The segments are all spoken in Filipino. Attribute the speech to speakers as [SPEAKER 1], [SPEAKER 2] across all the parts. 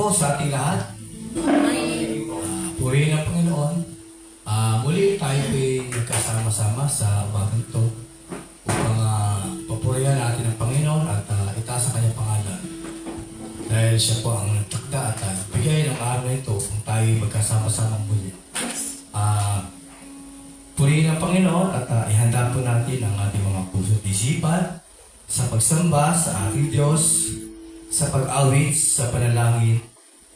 [SPEAKER 1] po sa ating lahat. Purihin ang Panginoon. Muli tayo ay nagkasama-sama sa umagang ito upang papurihan natin ang Panginoon at itaas ang kanyang pangalan. Dahil siya po ang nagtakda at bigay ng araw na ito kung tayo magkasama-sama muli. Purihin ang Panginoon at ihanda po natin ang ating mga puso at isipan sa pagsamba sa ating Diyos, sa pag-awit, sa panalangin,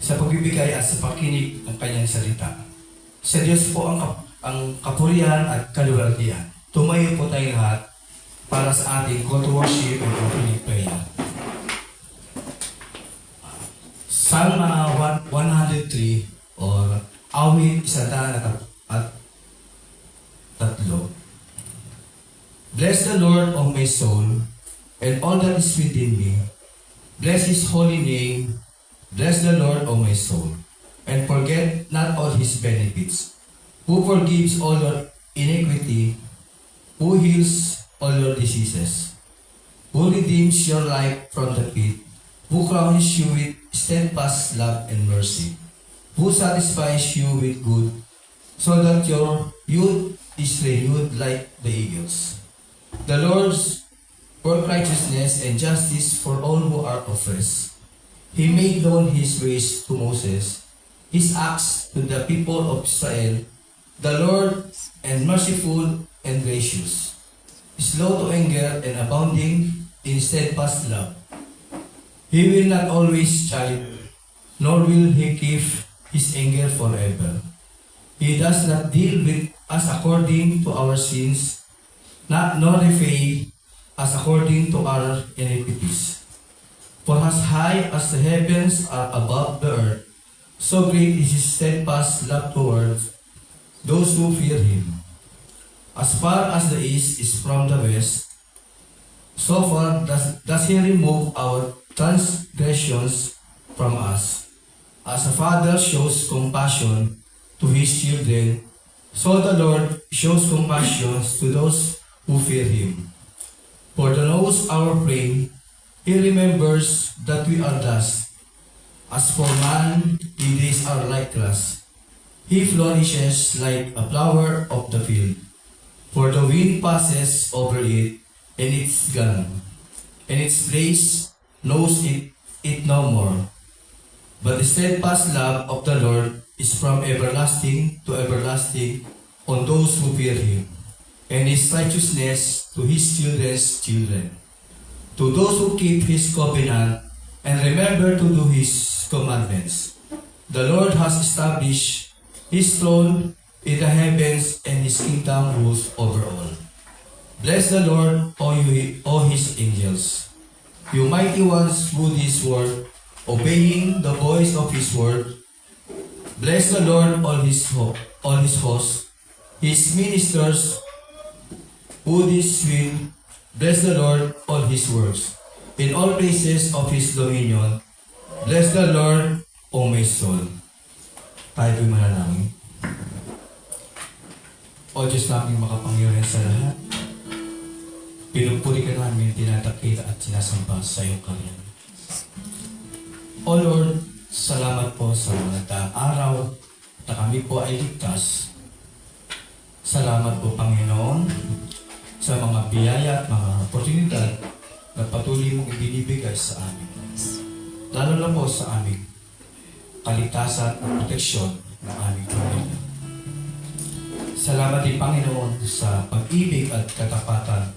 [SPEAKER 1] sa pagbibigay at sa pakinig ng kanyang salita. Sa Diyos po ang kapurihan at kaluwalhatian. Tumayo po tayong lahat para sa ating call to worship and opening prayer. Psalm 103 or awit 103. Bless the Lord, O my soul, and all that is within me. Bless His holy name. Bless the Lord, O my soul, and forget not all His benefits, who forgives all your iniquity, who heals all your diseases, who redeems your life from the pit, who crowns you with steadfast love and mercy, who satisfies you with good, so that your youth is renewed like the eagles. The Lord's work righteousness and justice for all who are oppressed. He made known His ways to Moses, His acts to the people of Israel. The Lord and merciful and gracious, slow to anger and abounding in steadfast love. He will not always chide, nor will He keep His anger forever. He does not deal with us according to our sins, nor repay us according to our iniquities. For as high as the heavens are above the earth, so great is His steadfast love towards those who fear Him. As far as the east is from the west, so far does He remove our transgressions from us. As a father shows compassion to his children, so the Lord shows compassion to those who fear Him. For He knows our frame, He remembers that we are dust. As for man, His days are like grass. He flourishes like a flower of the field. For the wind passes over it, and it's gone, and its place knows it no more. But the steadfast love of the Lord is from everlasting to everlasting on those who fear Him, and His righteousness to His children's children. To those who keep His covenant and remember to do His commandments. The Lord has established His throne in the heavens, and His kingdom rules over all. Bless the Lord, all His angels, you mighty ones who this word, obeying the voice of His word. Bless the Lord, all His hosts, His ministers, who this will. Bless the Lord, all His works, in all places of His dominion. Bless the Lord, O my soul. Tayo po'y manalangin. O Diyos naming makapangyarihan sa lahat, pinupuri ka namin, tinatakita at sinasamba sa iyong karyan. O Lord, salamat po sa mga araw na kami po ay ligtas. Salamat po, Panginoon, sa mga biyaya at mga oportunidad na patuloy mong ibinibigay sa amin. Lalo na po sa aming kaligtasan at proteksyon ng aming pamilya. Salamat din, Panginoon, sa pag-ibig at katapatan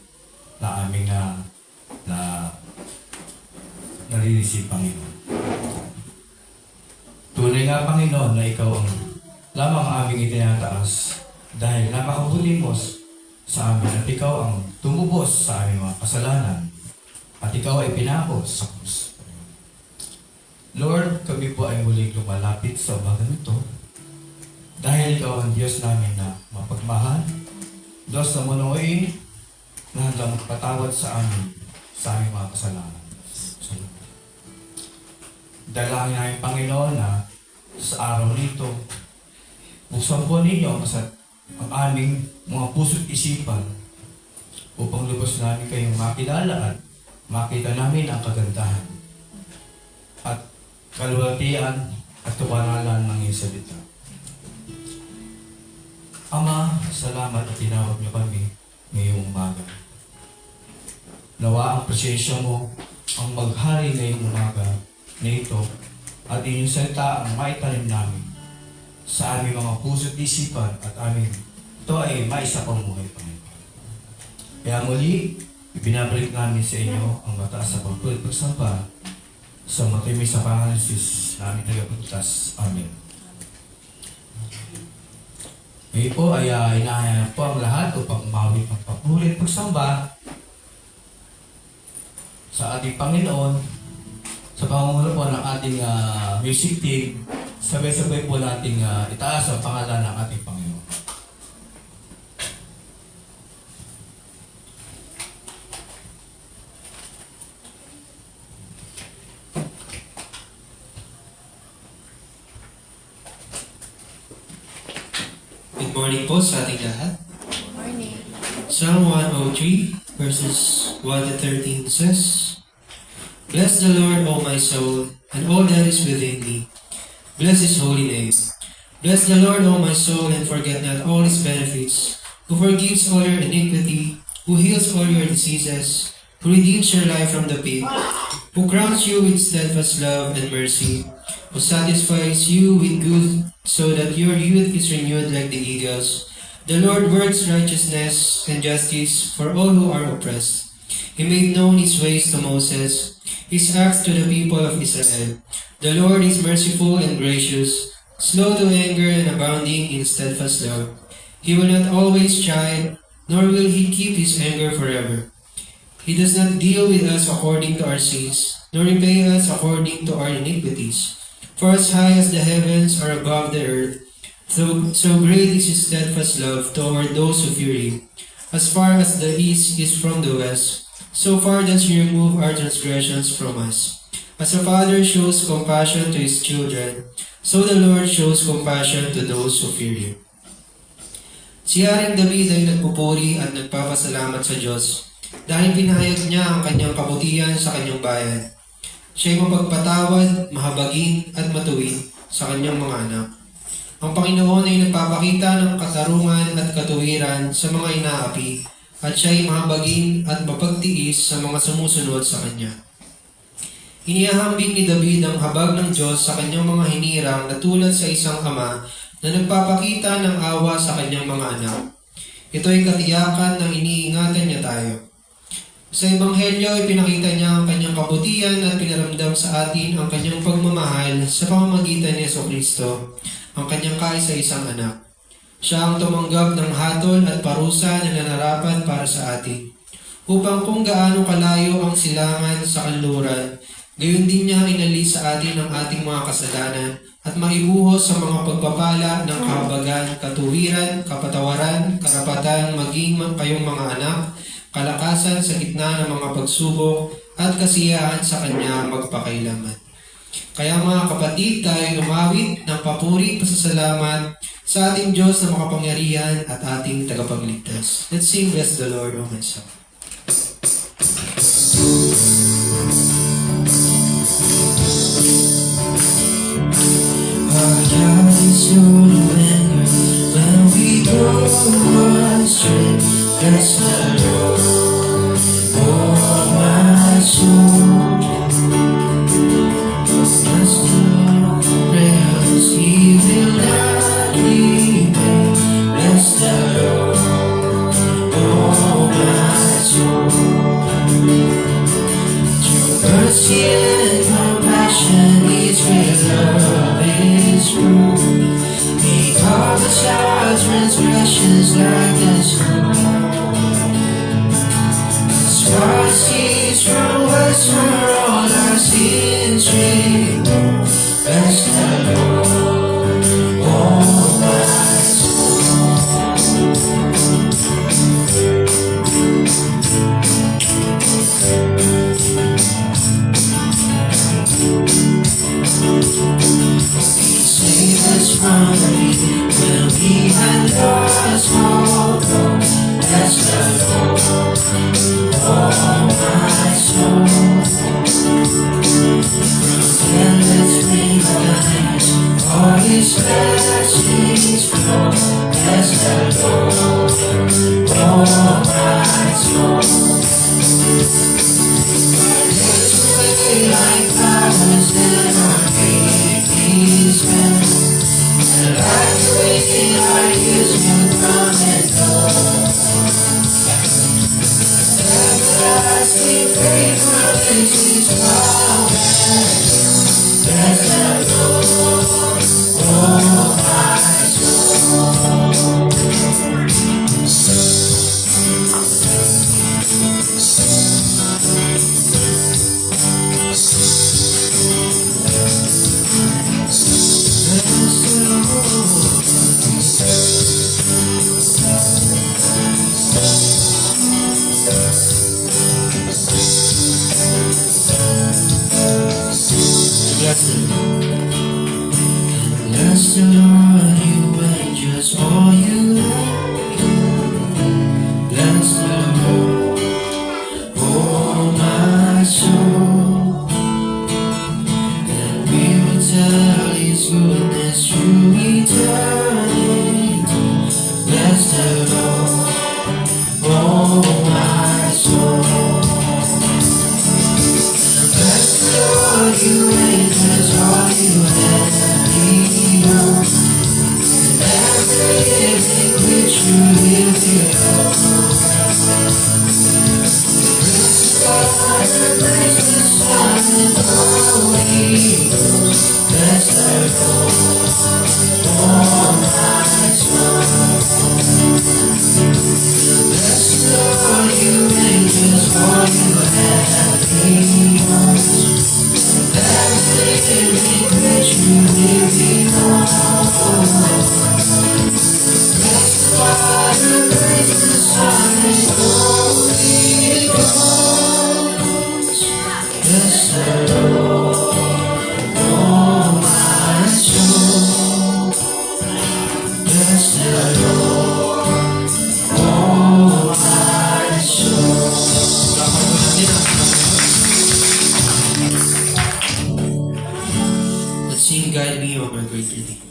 [SPEAKER 1] na aming nare-receive, Panginoon. Tunay nga, Panginoon, na Ikaw ang lamang aming itinataas dahil napakabuti mo sa amin at Ikaw ang tumubos sa aming mga kasalanan at Ikaw ay pinako sa krus. Lord, kami po ay muling lumalapit sa umagang ito dahil Ikaw ang Diyos namin na mapagmahal, Diyos na manuoy na handang magpatawad sa amin sa aming mga kasalanan. Dalangin namin, Panginoon, na sa araw nito, buksan po ninyo ang aming mga puso't isipan upang lubos namin kayong makilala at makita namin ang kagandahan. At kalwalatian at kabanalan ng iyong salita. Ama, salamat at tinawag niyo kami ngayong umaga. Nawa ang presensya mo ang maghari ngayong umaga na ito at inyong salita ang maitanim namin sa aming mga puso at isipan at amin. Ito ay maisa pang buhay, Panginoon. Kaya muli, ibinabalik namin sa inyo ang mataas na pagpulit pagsamba sa matimi sa pangalan ng Jesus na aming tagapagtas. Amen. Ngayon po ay inahayan po ang lahat upang umawit ng papulit pagsamba sa ating Panginoon sa pamumuno po ng ating music team. Sabay-sabay po nating itaas ang pangalan ng ating Panginoon.
[SPEAKER 2] Good morning po sa ating lahat.
[SPEAKER 3] Morning.
[SPEAKER 2] Psalm 103 verses 1 to 13 says, Bless the Lord, O my soul, and all that is within me. Bless His holy name. Bless the Lord, O my soul, and forget not all His benefits, who forgives all your iniquity, who heals all your diseases, who redeems your life from the pit, who crowns you with steadfast love and mercy, who satisfies you with good so that your youth is renewed like the eagles. The Lord works righteousness and justice for all who are oppressed. He made known His ways to Moses, His acts to the people of Israel. The Lord is merciful and gracious, slow to anger and abounding in steadfast love. He will not always chide, nor will He keep His anger forever. He does not deal with us according to our sins, nor repay us according to our iniquities. For as high as the heavens are above the earth, so great is His steadfast love toward those who fear Him. As far as the east is from the west, so far does He remove our transgressions from us. As a father shows compassion to his children, so the Lord shows compassion to those who fear Him. Si Haring David ay nagpupuri at nagpapasalamat sa Diyos dahil pinahayag niya ang kanyang kabutihan sa kanyang bayan. Siya ay mapagpatawad, mahabagin at matuwid sa kanyang mga anak. Ang Panginoon ay nagpapakita ng katarungan at katuwiran sa mga inaapi at siya ay mahabagin at mapagtiis sa mga sumusunod sa kanya. Inihahambing ni David ang habag ng Diyos sa kanyang mga hinirang na tulad sa isang ama na nagpapakita ng awa sa kanyang mga anak. Ito ay katiyakan ng iniingatan niya tayo. Sa Ebanghelyo, ipinakita niya ang kanyang kabutihan at pinaramdam sa atin ang kanyang pagmamahal sa pamamagitan ni Jesucristo, ang kanyang kaisa-isang anak. Siya ang tumanggap ng hatol at parusa na nanarapat para sa atin, upang kung gaano kalayo ang silangan sa kanluran, gayon din niya inalis sa atin ang ating mga kasalanan at maibuhos sa mga pagpapala ng kahabagan, katuwiran, kapatawaran, karapatan maging kayong mga anak, kalakasan sa gitna ng mga pagsubok at kasiyahan sa Kanya magpakailanman. Kaya mga kapatid, tayo umawit ng papuri, pasasalamat sa ating Diyos na makapangyarihan at ating tagapagligtas. Let's sing, Bless the Lord, O my soul. Our God is slow to anger when we go astray. Bless the Lord, oh my soul. Bless the Lord, prayers He will not leave me. Bless the Lord, oh my soul. Through mercy and compassion, His great love is true. He covers our transgressions like the snow. As far as He's from us, for all our sins removed. Bless the Lord, oh my soul. Save us from evil when we had lost all hope. Bless the Lord, oh my soul. From endless Bless the Lord, oh my soul. Days away like flowers that are being spent, and like the rain our years will come and go. Everlasting faithfulness is found. Bless the Lord, oh my soul. Bless the Lord, you angels, all you have. Bless the Lord, oh my soul. And we will tell His goodness through eternity. Bless the Lord, oh my soul. Bless the Lord, you angels, all you have. Everything which you live here. Praise the Father, praise the Son, and Holy Ghost. Bless the Lord, oh my soul. Bless the Lord, you angels, all you heavenly hosts. Everything which you live here. Father, praise the Son, and Holy Ghost. Bless the Lord, oh my soul. Bless the Lord, oh my soul. Let's sing Guide Me, O my great Redeemer.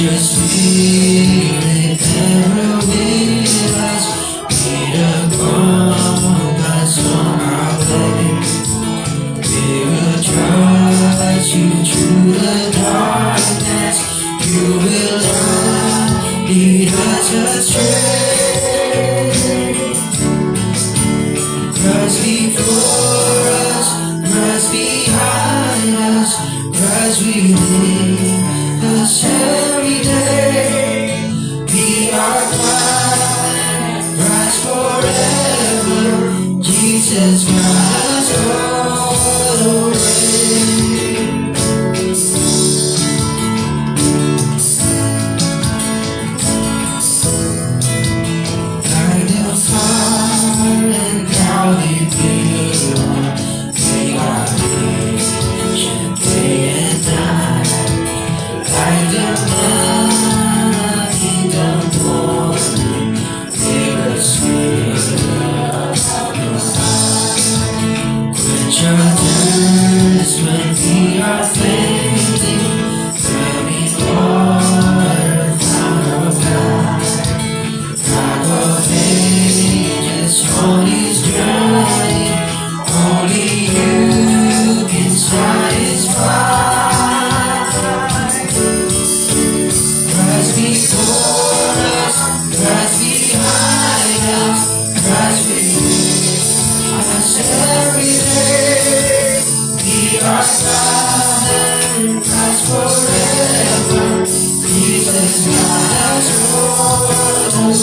[SPEAKER 2] Your spirit never with us, be the compass on our way. We will trust you through the darkness. You will not lead us astray. Christ before us, Christ behind us, Christ within us every day. Be our guide, rise forever. Jesus, God us all the way. Light the fire and now we feel. Be our vision day and night. Light the night in the morning. Give us spirit of your light. Lead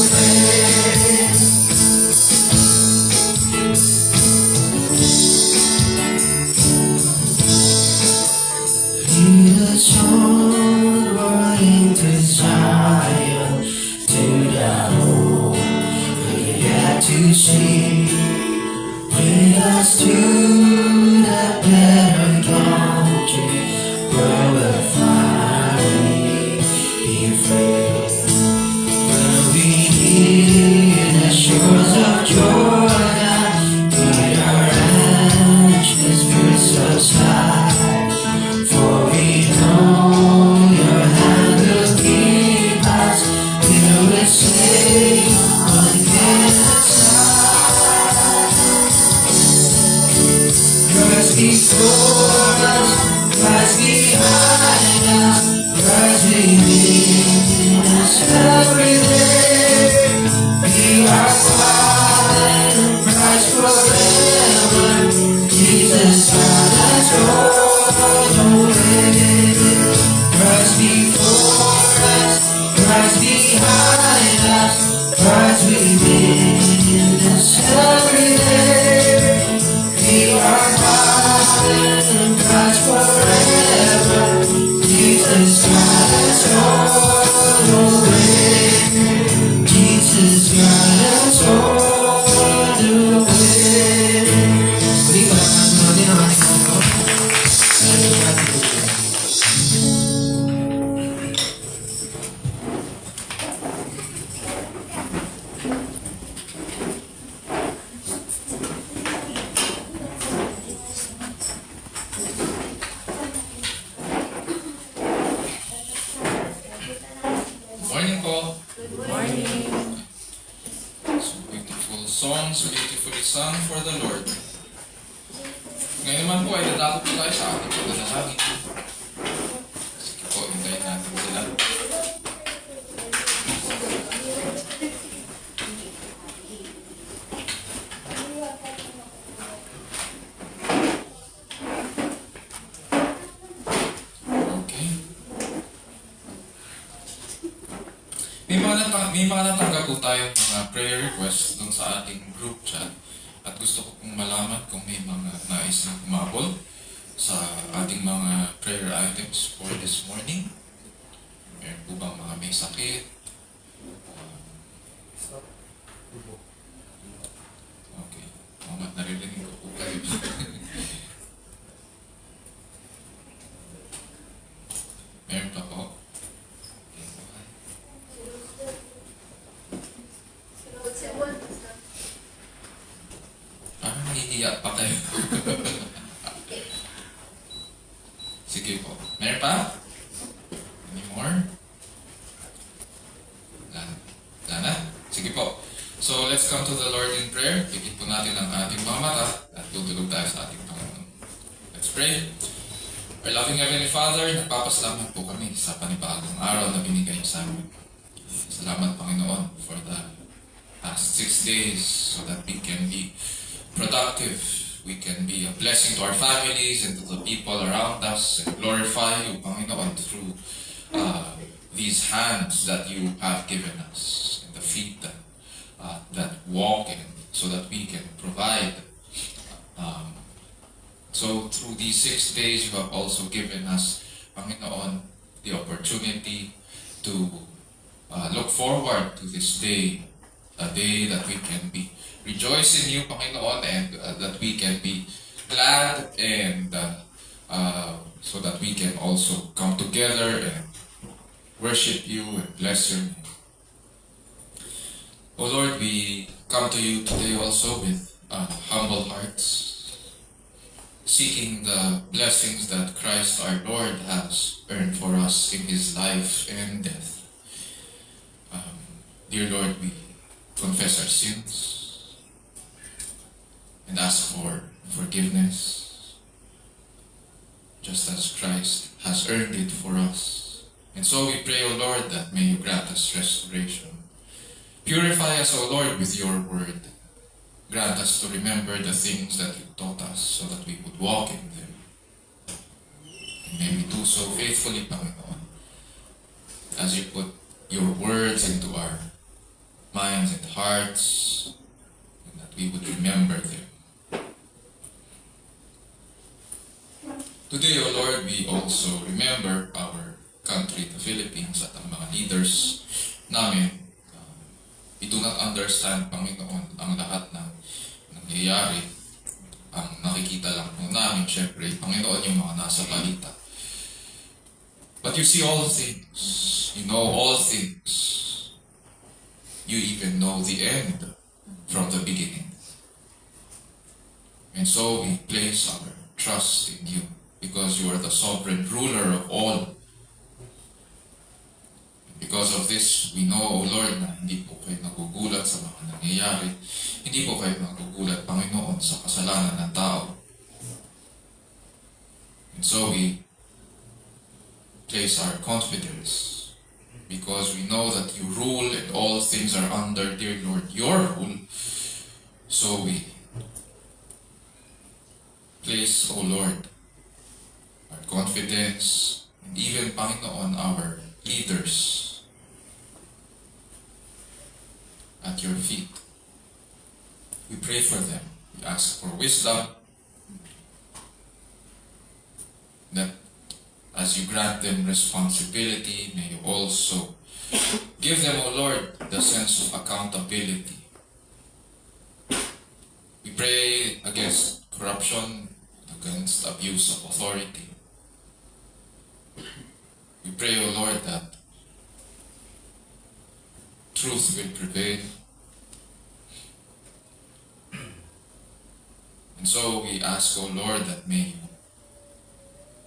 [SPEAKER 2] us onward into Zion, to the home we get to see. Bring us to the better country where we'll finally be free. Where we hear the shores of Jordan, guide our anxious spirits aside. For we know your hand will keep us till we say again. Christ before us, Christ behind us, Christ within us every day. Be our Father, Christ forever. Jesus, God has all the way. Christ before us, Christ behind us, Christ within us every day. Be our Father, Christ forever. Jesus, God has all the way. Jesus, God has all the way. Muli palakpakan natin ang ating Panginoon. Dahil sa ating Panginoon.
[SPEAKER 3] Morning po. Good morning. So beautiful songs, beautifully sung for the Lord. Ngayon naman po ay dadako po tayo sa ating pagdadalangin. Sige po, hintayin natin sila. Okay. May mga natanggap po tayong mga prayer requests dun sa ating group chat. At gusto ko pong malaman kung may mga nais na kumabol sa ating mga prayer items for this morning. Meron po bang mga may sakit? Okay. Mga naririnig ko po kayo. Meron pa po? Nahihiya pa kayo. Sige po. Meron pa? Any more? Wala na? Sige po. So, let's come to the Lord in prayer. Pigit po natin ang ating mga mata at tutulog tayo sa ating Panginoon. Let's pray. Our loving Heavenly Father, nagpapasalamat po kami sa panibagong araw na binigay sa amin. Salamat, Panginoon, for the past 6 days so that we can be productive. We can be a blessing to our families and to the people around us and glorify you, Panginoon, through these hands that you have given us and the feet that walk in so that we can provide. So through these 6 days, you have also given us, Panginoon, the opportunity to look forward to this day, a day that we can be rejoice in you, Panginoon, and that we can be glad and so that we can also come together and worship you and bless your name. Oh Lord, we come to you today also with humble hearts, seeking the blessings that Christ our Lord has earned for us in His life and death. Dear Lord, we confess our sins and ask for forgiveness, just as Christ has earned it for us. And so we pray, O Lord, that may you grant us restoration. Purify us, O Lord, with your word. Grant us to remember the things that you taught us so that we would walk in them. And may we do so faithfully, Panginoon, as you put your words into our minds and hearts, and that we would remember them. Today, O Lord, we also remember our country, the Philippines, at ang mga leaders namin. We do not understand, Panginoon, ang lahat ng nangyayari. Ang nakikita lang po namin, syempre, Panginoon, yung mga nasa balita. But you see all things. You know all things. You even know the end from the beginning. And so we place our trust in you because you are the sovereign ruler of all. Because of this, we know, O Lord, na hindi po kayo nagugulat sa mga nangyayari. Hindi po kayo nagugulat, Panginoon, sa kasalanan ng tao. And so we place our confidence because we know that you rule and all things are under, dear Lord, your rule. So we place, O Lord, our confidence and even, Panginoon, our leaders at your feet. We pray for them. We ask for wisdom, that as you grant them responsibility, may you also give them, O Lord, the sense of accountability. We pray against corruption, against abuse of authority. We pray, O Lord, that truth will prevail. And so we ask, O Lord, that may you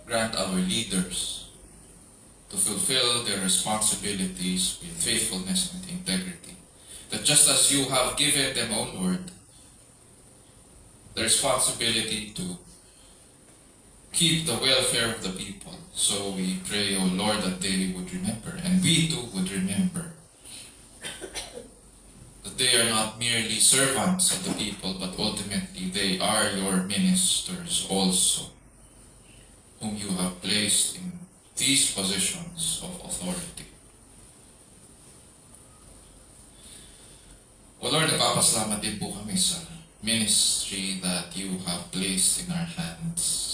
[SPEAKER 3] grant our leaders to fulfill their responsibilities with faithfulness and integrity. That just as you have given them, O Lord, the responsibility to keep the welfare of the people, so we pray, O Lord, that they would remember, and we too would remember, that they are not merely servants of the people, but ultimately they are your ministers also, whom you have placed in these positions of authority. O Lord, nagpapasalamat din po kami sa ministry that you have placed in our hands.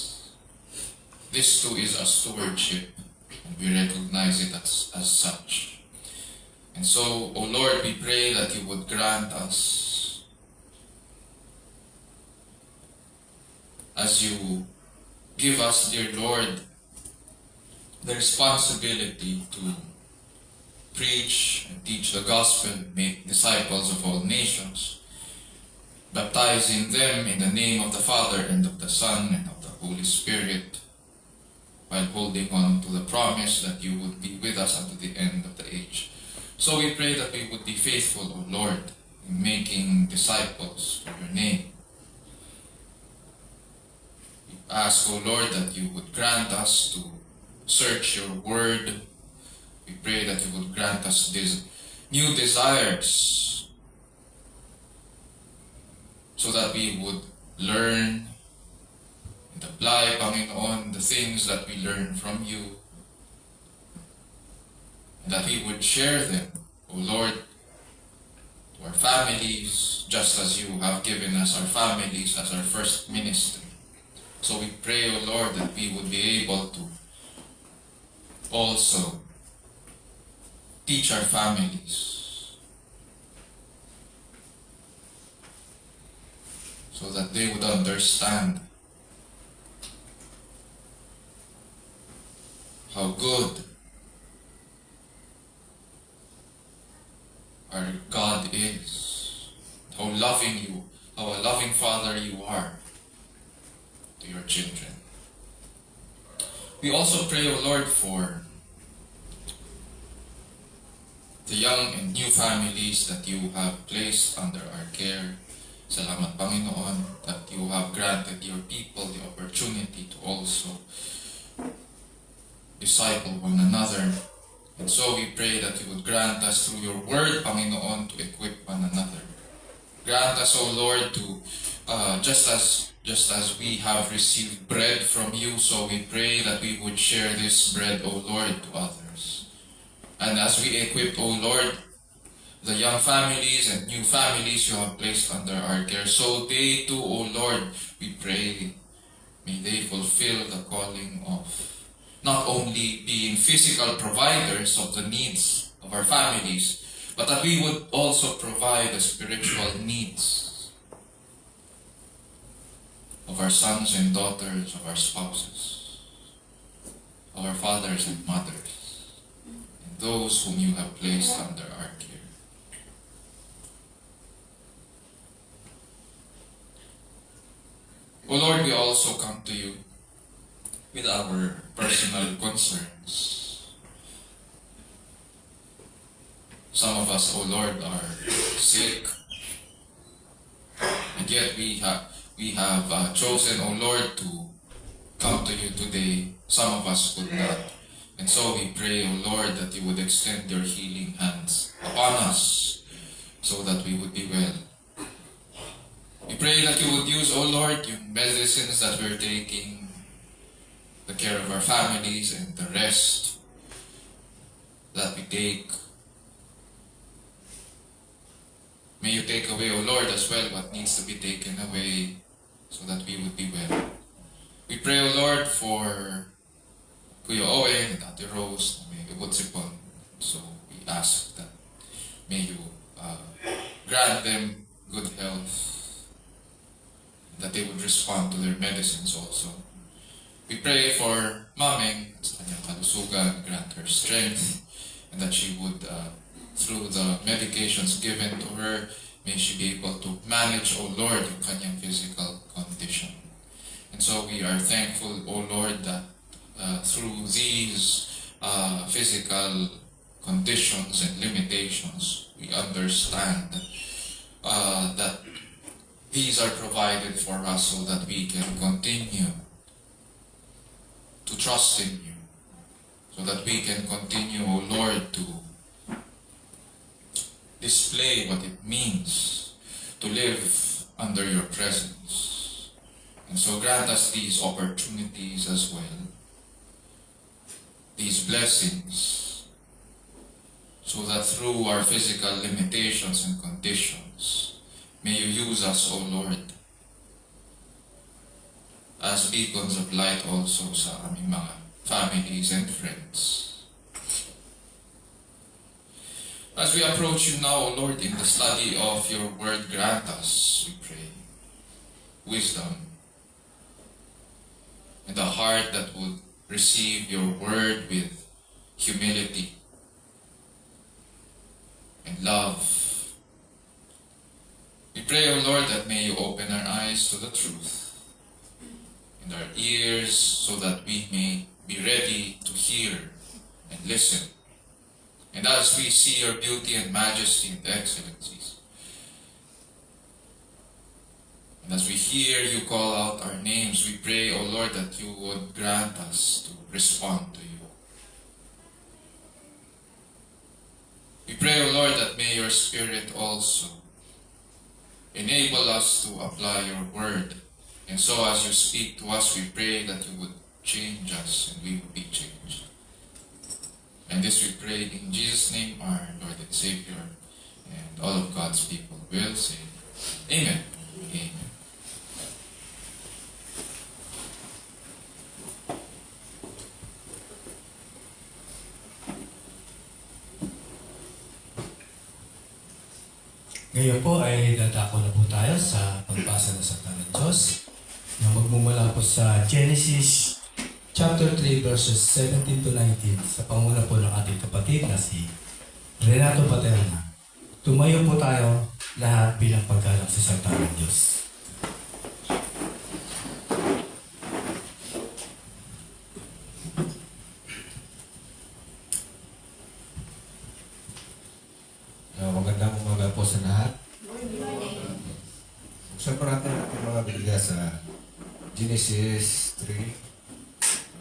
[SPEAKER 3] This too is a stewardship, and we recognize it as such. And so, O Lord, we pray that you would grant us, as you give us, dear Lord, the responsibility to preach and teach the gospel, make disciples of all nations, baptizing them in the name of the Father and of the Son and of the Holy Spirit, while holding on to the promise that you would be with us unto the end of the age. So we pray that we would be faithful, O Lord, in making disciples for your name. We ask, O Lord, that you would grant us to search your word. We pray that you would grant us these new desires so that we would learn and apply, Panginoon, the things that we learn from you, and that we would share them, O Lord, to our families, just as you have given us our families as our first ministry. So we pray, O Lord, that we would be able to also teach our families so that they would understand how good our God is, how loving how a loving Father you are to your children. We also pray, O Lord, for the young and new families that you have placed under our care. Salamat, Panginoon, that you have granted your people the opportunity to also disciple one another. And so we pray that you would grant us through your word, Panginoon, to equip one another. Grant us, O Lord, to just as we have received bread from you, so we pray that we would share this bread, O Lord, to others. And as we equip, O Lord, the young families and new families you have placed under our care. So they too, O Lord, we pray, may they fulfill the calling of not only being physical providers of the needs of our families, but that we would also provide the spiritual needs of our sons and daughters, of our spouses, of our fathers and mothers, and those whom you have placed under our care. O Lord, we also come to you with our personal concerns. Some of us, O Lord, are sick, and yet we have chosen, O Lord, to come to you today. Some of us could not. And so we pray, O Lord, that you would extend your healing hands upon us so that we would be well. We pray that you would use, O Lord, your medicines that we're taking, the care of our families and the rest that we take. May you take away, O Lord, as well what needs to be taken away so that we would be well. We pray, O Lord, for Kuya Owen and Ate Rose, may Ubutsipon. So we ask that may you grant them good health, that they would respond to their medicines also. We pray for Maming at sa kanyang kalusugan, grant her strength, and that she would, through the medications given to her, may she be able to manage, O Lord, yung kanyang physical condition. And so we are thankful, O Lord, that through these physical conditions and limitations, we understand that these are provided for us so that we can continue to trust in you, so that we can continue, O Lord, to display what it means to live under your presence. And so grant us these opportunities as well, these blessings, so that through our physical limitations and conditions, may you use us, O Lord, as beacons of light also sa aming mga families and friends. As we approach you now, O Lord, in the study of your word, grant us, we pray, wisdom and a heart that would receive your word with humility and love. We pray, O Lord, that may you open our eyes to the truth and our ears so that we may be ready to hear and listen. And as we see your beauty and majesty and excellencies, and as we hear you call out our names, we pray, O Lord, that you would grant us to respond to you. We pray, O Lord, that may your Spirit also enable us to apply your word. And so as you speak to us, we pray that you would change us and we would be changed. And this we pray in Jesus' name, our Lord and Savior, and all of God's people will say, Amen. Amen.
[SPEAKER 1] Ngayon po ay dadako na po tayo sa pagbasa ng salita ng Diyos na magmumula po sa Genesis chapter 3 verses 17 to 19 sa panguna po ng ating kapatid na si Renato Paterna. Tumayo po tayo lahat bilang paggalang sa salita ng Diyos.
[SPEAKER 4] Magandang umaga po sa lahat. Buksan po natin ating mga Biblia sa Genesis 3,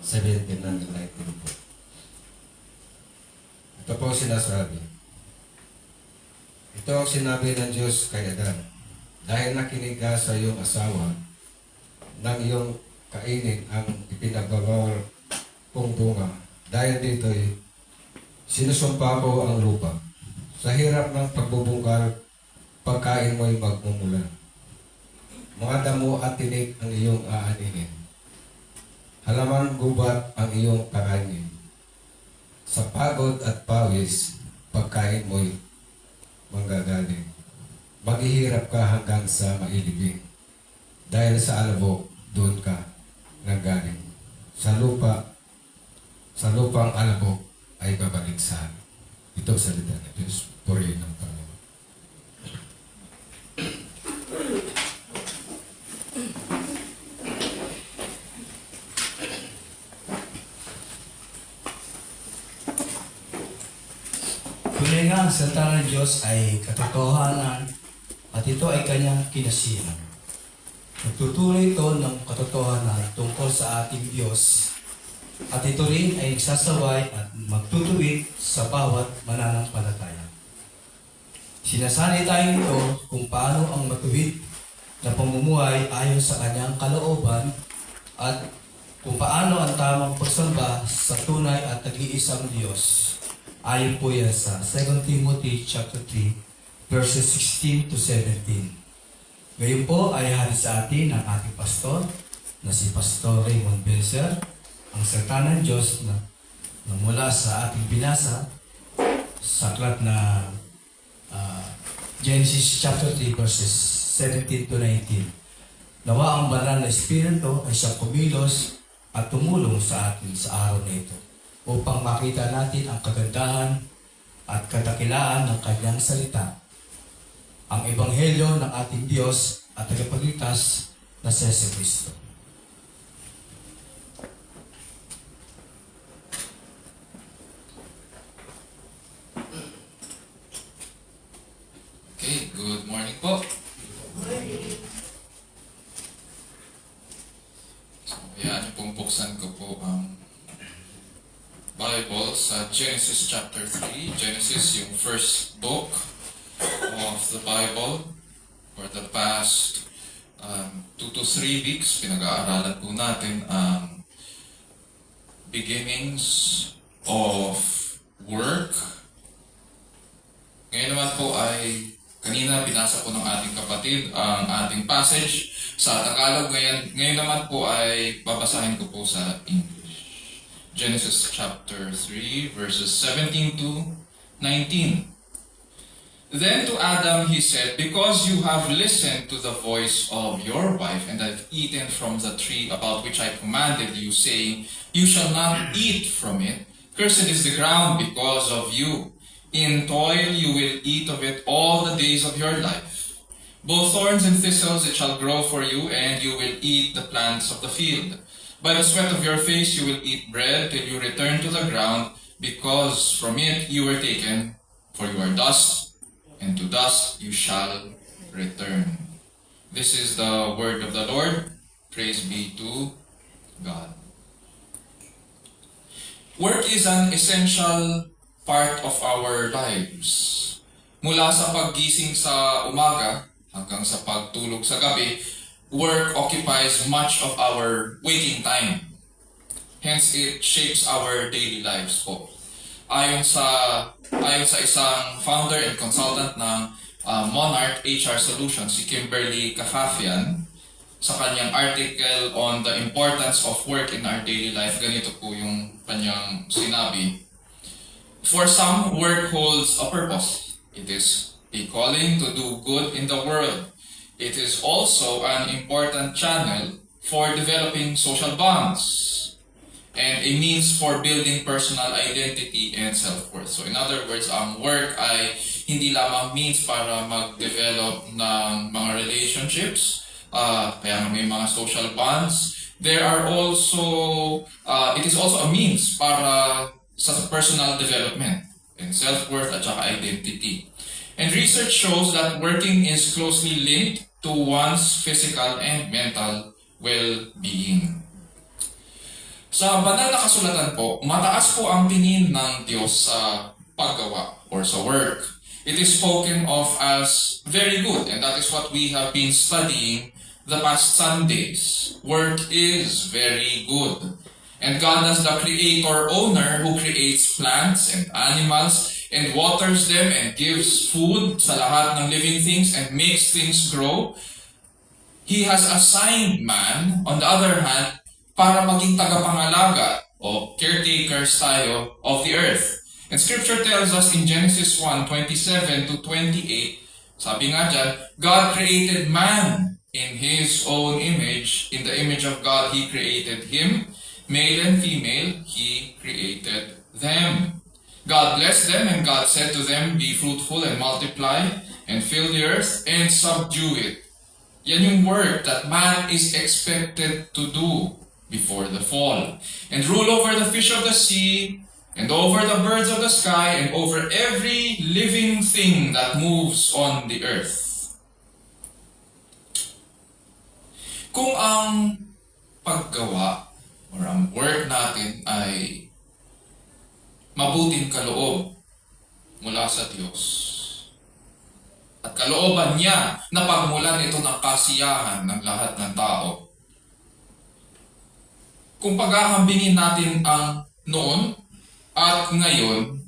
[SPEAKER 4] 17 and 19 po. Ito po sinasabi. Ito ang sinabi ng Diyos kay Adan. Dahil nakinig ka sa iyong asawa, nang iyong kainin ang ipinagbabawal kong bunga. Dahil dito'y sinusumpa ko ang lupa. Sa hirap ng pagbubungkal, pagkain mo'y magmumula. Mga damo at tinik ang iyong aaninin. Halaman gubat ang iyong kakainin. Sa pagod at pawis, pagkain mo'y manggagaling. Maghihirap ka hanggang sa mailibing. Dahil sa alabok, doon ka nanggaling. Sa lupang alabok ay babalik sa ito salita ng Diyos. Purihin ng Panginoon.
[SPEAKER 1] Tunay nga ang salita ng Diyos ay katotohanan at ito ay kanyang kinasihan. Nagtutuloy ito ng katotohanan tungkol sa ating Diyos at ito rin ay nagsasaway at magtutuwid sa bawat mananampalataya. Sinasanay tayo nito kung paano ang matuwid na pamumuhay ayon sa kanyang kalooban at kung paano ang tamang pagsamba sa tunay at nag-iisang Diyos. Ayon po yan sa 2 Timothy chapter 3 verses 16 to 17. Ngayon po ay hari sa atin ang ating pastor na si Pastor Raymond Belser, ang salita ng Diyos na mula sa ating binasa sa aklat na Genesis chapter 3 verses 17 to 19. Nawa ang banal na Espiritu ay siyang kumilos at tumulong sa atin sa araw na ito upang makita natin ang kagandahan at kadakilaan ng kanyang salita, ang ebanghelyo ng ating Diyos at tagapagligtas na si Jesu-Kristo.
[SPEAKER 3] Okay, good morning po. So, hayaan niyo pong buksan ko po ang Bible sa Genesis chapter 3. Genesis, yung first book of the Bible. For the past 2 to 3 weeks, pinag-aaralan po natin ang beginnings of work. Ngayon naman po ay kanina binasa po ng ating kapatid ang ating passage sa Tagalog. Ngayon naman po ay babasahin ko po sa English. Genesis chapter 3 verses 17 to 19. Then to Adam he said, "Because you have listened to the voice of your wife and have eaten from the tree about which I commanded you, saying, 'You shall not eat from it,' cursed is the ground because of you. In toil you will eat of it all the days of your life. Both thorns and thistles it shall grow for you, and you will eat the plants of the field. By the sweat of your face you will eat bread till you return to the ground, because from it you were taken, for you are dust, and to dust you shall return." This is the word of the Lord. Praise be to God. Work is an essential part of our lives. Mula sa paggising sa umaga hanggang sa pagtulog sa gabi, work occupies much of our waking time. Hence, it shapes our daily lives po. Ayon sa isang founder and consultant ng Monarch HR Solutions, si Kimberly Kafafian, sa kanyang article on the importance of work in our daily life, ganito po yung kanyang sinabi. For some, work holds a purpose. It is a calling to do good in the world. It is also an important channel for developing social bonds and a means for building personal identity and self-worth. So in other words, ang work ay hindi lamang means para mag-develop ng mga relationships, kaya may mga social bonds. There are also, it is also a means para sa personal development and self-worth at saka identity. And research shows that working is closely linked to one's physical and mental well-being. Sa banal na kasulatan po, mataas po ang tingin ng Diyos sa paggawa or sa work. It is spoken of as very good, and that is what we have been studying the past Sundays. Work is very good. And God as the creator owner who creates plants and animals and waters them and gives food sa lahat ng living things and makes things grow, He has assigned man, on the other hand, para maging tagapangalaga o caretakers tayo of the earth. And Scripture tells us in Genesis 1:27 to 28, sabi nga dyan, God created man in His own image. In the image of God, He created him. Male and female, He created them. God blessed them, and God said to them, be fruitful and multiply, and fill the earth, and subdue it. Yan yung work that man is expected to do before the fall. And rule over the fish of the sea, and over the birds of the sky, and over every living thing that moves on the earth. Kung ang paggawa or ang work natin ay mabuting kaloob mula sa Diyos, at kalooban niya na pagmulan ito ng kasiyahan ng lahat ng tao, kung paghahambingin natin ang noon at ngayon,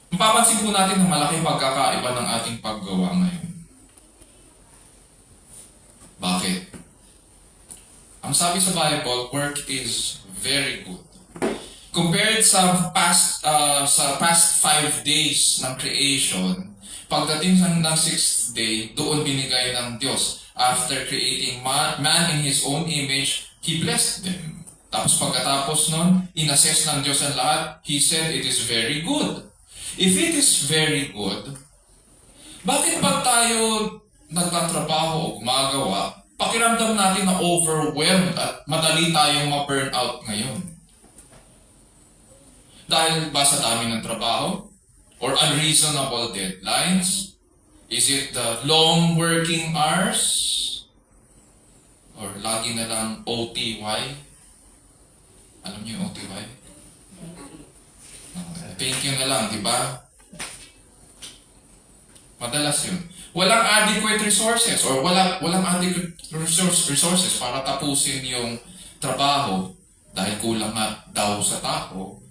[SPEAKER 3] mapapansin po natin na malaking pagkakaiba ng ating paggawa ngayon. Bakit? Ang sabi sa Bible, work is very good. Compared sa past 5 days ng creation, pagdating ng 6th day, doon binigay ng Diyos. After creating man in His own image, He blessed them. Tapos pagkatapos nun, inassess ng Diyos ang lahat, He said it is very good. If it is very good, bakit ba tayo nagtatrabaho o gumagawa, pakiramdam natin na overwhelmed at madali tayong ma-burn out ngayon? Dahil ba sa dami ng trabaho? Or unreasonable deadlines? Is it the long working hours? Or lagi na lang OTY? Alam niyo yung OTY? Thank you na lang, di ba? Madalas yun. Walang adequate resources or walang adequate resources para tapusin yung trabaho dahil kulang nga daw sa tao.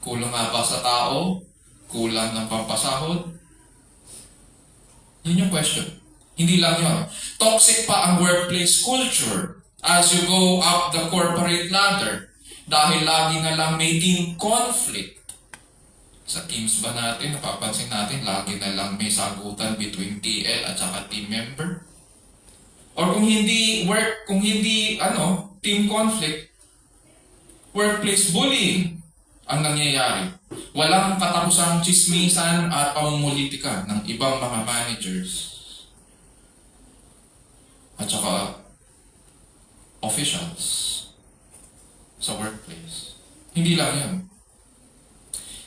[SPEAKER 3] Kulang nga ba sa tao? Kulang ng pampasahod? Yun yung question. Hindi lang yun. Toxic pa ang workplace culture as you go up the corporate ladder dahil lagi na lang may team conflict. Sa teams ba natin, napapansin natin, lagi na lang may sagutan between TL at saka team member? Or kung hindi team conflict, workplace bullying ang nangyayari. Walang katapusang chismisan at pamumulitika ng ibang mga managers at saka officials sa workplace. Hindi lang yan.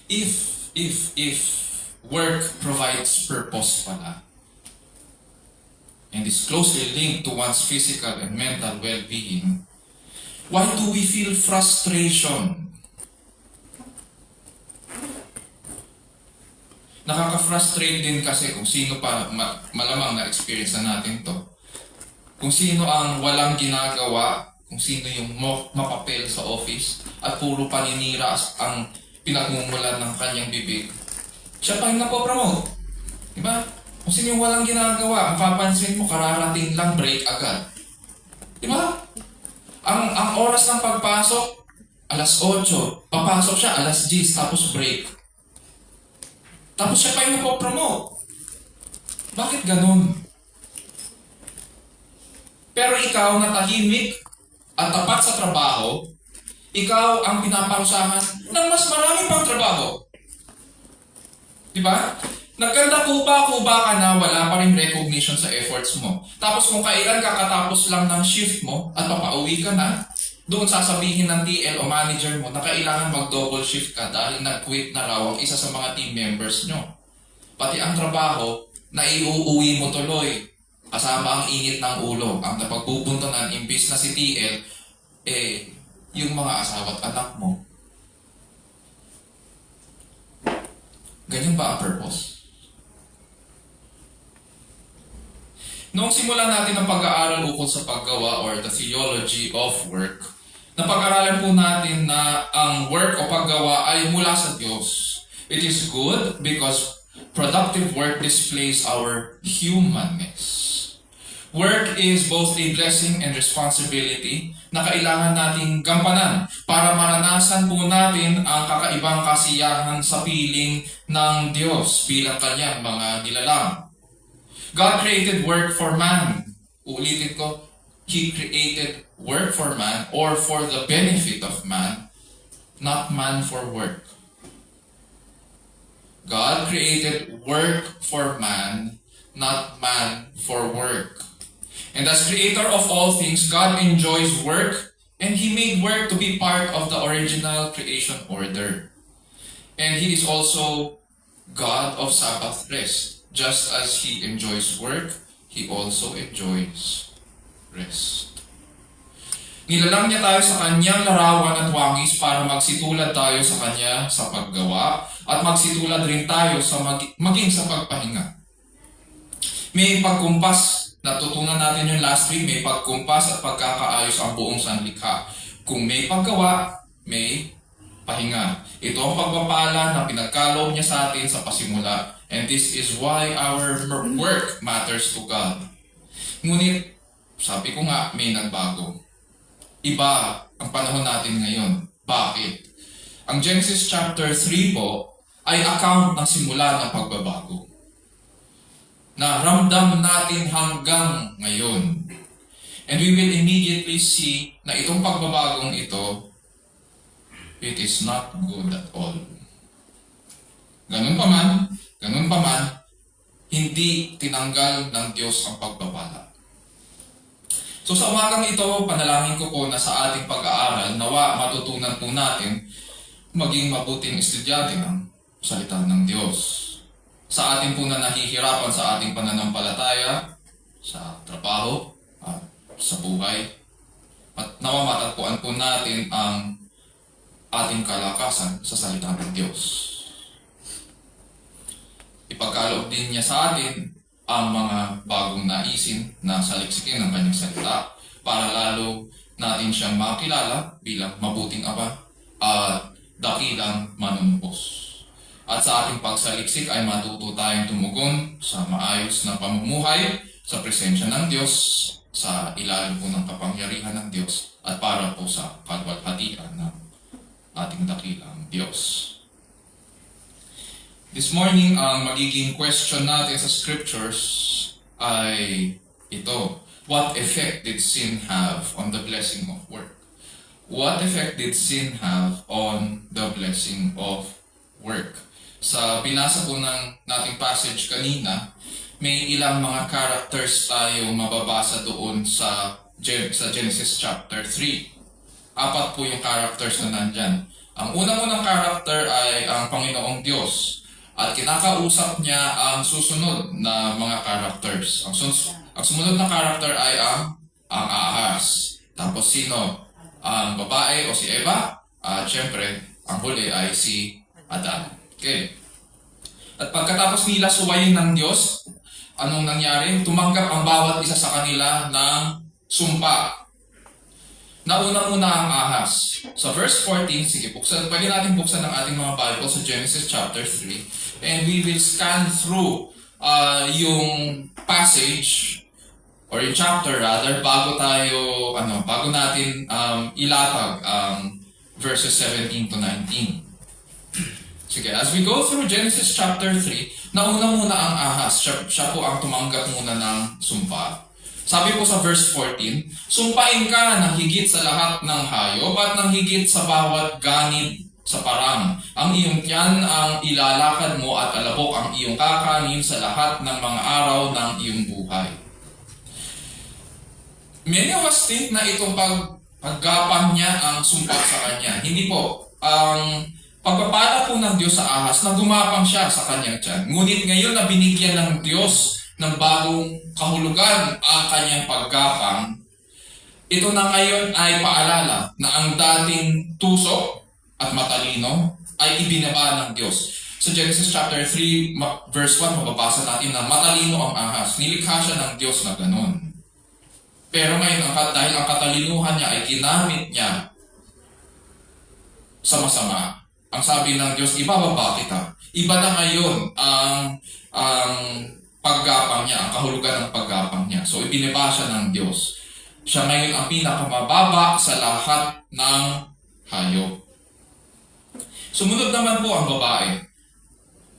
[SPEAKER 3] If work provides purpose pala and is closely linked to one's physical and mental well-being, why do we feel frustration? Nakaka-frustrate din kasi kung sino pa, malamang na-experience na natin to. Kung sino ang walang ginagawa, kung sino yung mapapel sa office at puro paninira ang pinagmumulan ng kanyang bibig, siya pa yung napopromote. Diba? Kung sino yung walang ginagawa, ang papansin mo, kararating lang, break agad. Diba? Ang oras ng pagpasok, alas 8, papasok siya, alas 10, tapos break. Tapos siya pa yung napopromote. Bakit ganun? Pero ikaw na tahimik at tapat sa trabaho, ikaw ang pinaparusahan ng mas marami pang trabaho. Diba? Nagkanda-kuba-kuba ka na wala pa rin recognition sa efforts mo. Tapos kung kailan kakatapos lang ng shift mo at papauwi ka na, doon sasabihin ng TL o manager mo na kailangan mag-double shift ka dahil nag-quit na raw ang isa sa mga team members nyo. Pati ang trabaho na iuuwi mo tuloy, kasama ang init ng ulo, ang napagbubuntunan imbis na si TL, yung mga asawa at anak mo. Ganyan ba ang purpose? Noong simulan natin ang pag-aaral ukol sa paggawa or the theology of work, napag-aralan po natin na ang work o paggawa ay mula sa Diyos. It is good because productive work displays our humanness. Work is both a blessing and responsibility na kailangan nating gampanan para maranasan po natin ang kakaibang kasiyahan sa piling ng Diyos bilang kanyang mga nilalang. God created work for man. Ulitin ko, He created work for man or for the benefit of man, not man for work. God created work for man, not man for work. And as creator of all things, God enjoys work, and He made work to be part of the original creation order. And He is also God of Sabbath rest. Just as He enjoys work, He also enjoys rest. Nilalang niya tayo sa kanyang larawan at wangis para magsitulad tayo sa kanya sa paggawa at magsitulad rin tayo sa maging sa pagpahinga. May pagkumpas, natutunan natin yung last week, may pagkumpas at pagkakaayos ang buong sanlikha. Kung may paggawa, may pahinga. Ito ang pagpapala na pinagkaloob niya sa atin sa pasimula. And this is why our work matters to God. Ngunit, sabi ko nga, may nagbago. Iba ang panahon natin ngayon. Bakit? Ang Genesis chapter 3 po ay account ng simula ng pagbabago na ramdam natin hanggang ngayon. And we will immediately see na itong pagbabagong ito, it is not good at all. Ganun pa man, hindi tinanggal ng Diyos ang pagpapala. So sa umagang ito, panalangin ko po na sa ating pag-aaral, nawa matutunan po natin maging mabuting estudyante ng salita ng Diyos. Sa atin po na nahihirapan sa ating pananampalataya, sa trabaho, at sa buhay, at nawa matatpuan po natin ang ating kalakasan sa salita ng Diyos. Ipagkaloob din niya sa atin ang mga bagong naisin na saliksikin ng kanyang salita para lalo natin siyang makilala bilang mabuting Ama at dakilang manunubos. At sa ating pagsaliksik ay matuto tayong tumugon sa maayos na pamumuhay sa presensya ng Diyos, sa ilalim po ng kapangyarihan ng Diyos at para po sa kalwalhatian ng ating dakilang Diyos. This morning, ang magiging question natin sa scriptures ay ito. What effect did sin have on the blessing of work? What effect did sin have on the blessing of work? Sa binasa po ng nating passage kanina, may ilang mga characters tayo mababasa doon sa Genesis chapter 3. 4 po yung characters na nandyan. Ang unang character ay ang Panginoong Diyos. At kinakausap niya ang susunod na mga characters. Ang sumunod na character ay ang ahas. Tapos sino? Ang babae o si Eva. At syempre, ang huli ay si Adan. Okay. At pagkatapos nila suwayin ng Diyos, anong nangyari? Tumanggap ang bawat isa sa kanila ng sumpa. Nauna muna ang ahas. Sa verse 14, sige, pwede natin buksan ang ating mga Bible sa Genesis chapter 3. And we will scan through yung passage or yung chapter rather bago natin ilatag ang verses 17 to 19. Sige, as we go through Genesis chapter 3, nauna muna ang ahas. Siya po ang tumanggap muna ng sumpa. Sabi po sa verse 14, sumpain ka ng higit sa lahat ng hayop at ng higit sa bawat ganid sa parang. Ang iyong tiyan ang ilalakad mo at alabok ang iyong kakanin sa lahat ng mga araw ng iyong buhay. Many of us think na itong paggapan niya ang sumpa sa kanya. Hindi po. Ang pagpapala po ng Diyos sa ahas na gumapang siya sa kanyang tiyan. Ngunit ngayon na binigyan ng Diyos ng bagong kahulugan ang kanyang paggapang, ito na ngayon ay paalala na ang dating tusok at matalino ay ibinaba ng Diyos. Sa Genesis chapter 3 verse 1, mababasa natin na matalino ang ahas. Nilikha siya ng Diyos na ganun. Pero ngayon, dahil ang katalinuhan niya ay ginamit niya sa masama. Ang sabi ng Diyos, ibababa kita. Iba na ngayon ang paggapang niya, ang kahulugan ng paggapang niya. So, ibinaba siya ng Diyos. Siya ngayon ang pinakamababa sa lahat ng hayop. Sumunod naman po ang babae.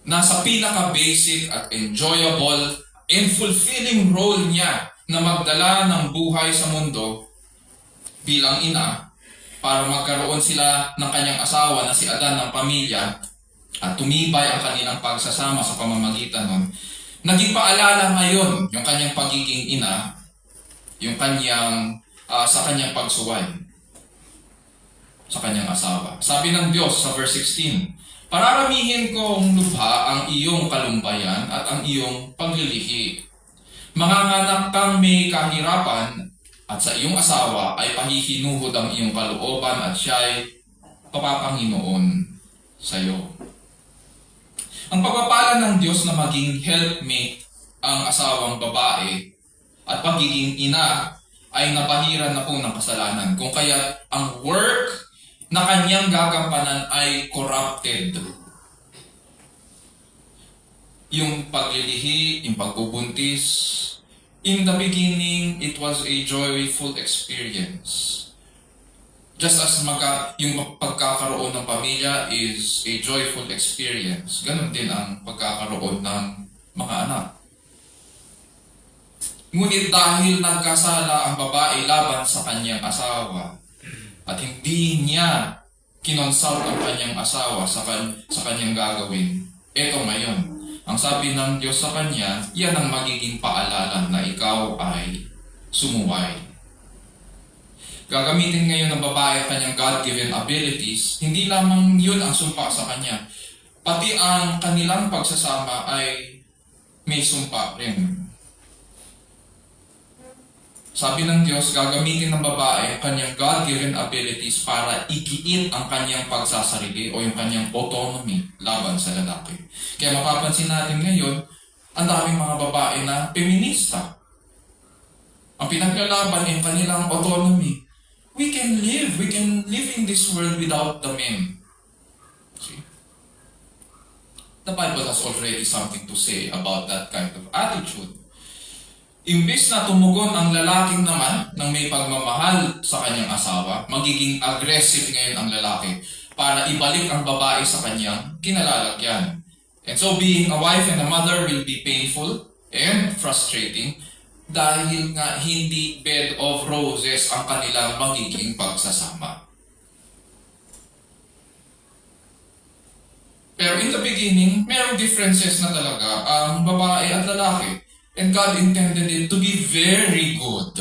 [SPEAKER 3] Nasa pinaka-basic at enjoyable and fulfilling role niya na magdala ng buhay sa mundo bilang ina para magkaroon sila ng kanyang asawa na si Adan ng pamilya at tumibay ang kanilang pagsasama sa pamamagitan nun. Naging paalala ngayon yung kanyang pagiging ina, yung kanyang sa kanyang pagsuway sa kanyang asawa. Sabi ng Diyos sa verse 16, "Pararamihin kong lubha ang iyong kalumbayan at ang iyong paglilihi. Manganganak kang may kahirapan at sa iyong asawa ay pahihinuhod ang iyong kalooban at siya'y papapanginoon sa iyo." Ang pagpapala ng Diyos na maging helpmate ang asawang babae at pagiging ina ay nabahiran na po ng kasalanan. Kung kaya ang work na kanyang gagampanan ay corrupted. Yung paglilihi, yung pagbubuntis, in the beginning, it was a joyful experience. Just as yung pagkakaroon ng pamilya is a joyful experience, ganun din ang pagkakaroon ng mga anak. Ngunit dahil nagkasala ang babae laban sa kanyang asawa, at hindi niya kinonsult ang kanyang asawa sa kanyang gagawin, eto ngayon, ang sabi ng Diyos sa kanya, yan ang magiging paalala na ikaw ay sumuway. Gagamitin ngayon ng babae ang kanyang God-given abilities, hindi lamang yun ang sumpa sa kanya, pati ang kanilang pagsasama ay may sumpa rin. Sabi ng Diyos, gagamitin ng babae ang kanyang God-given abilities para igiin ang kanyang pagsasarili o yung kanyang autonomy laban sa lalaki. Kaya mapapansin natin ngayon, ang daming mga babae na feminista. Ang pinaglalaban ay yung kanilang autonomy. We can live in this world without the men. See? The Bible has already something to say about that kind of attitude. Imbis na tumugon ang lalaking naman ng may pagmamahal sa kanyang asawa, magiging aggressive ngayon ang lalaki para ibalik ang babae sa kanyang kinalalagyan. And so being a wife and a mother will be painful and frustrating dahil nga hindi bed of roses ang kanilang magiging pagsasama. Pero in the beginning, merong differences na talaga ang babae at lalaki. And God intended it to be very good,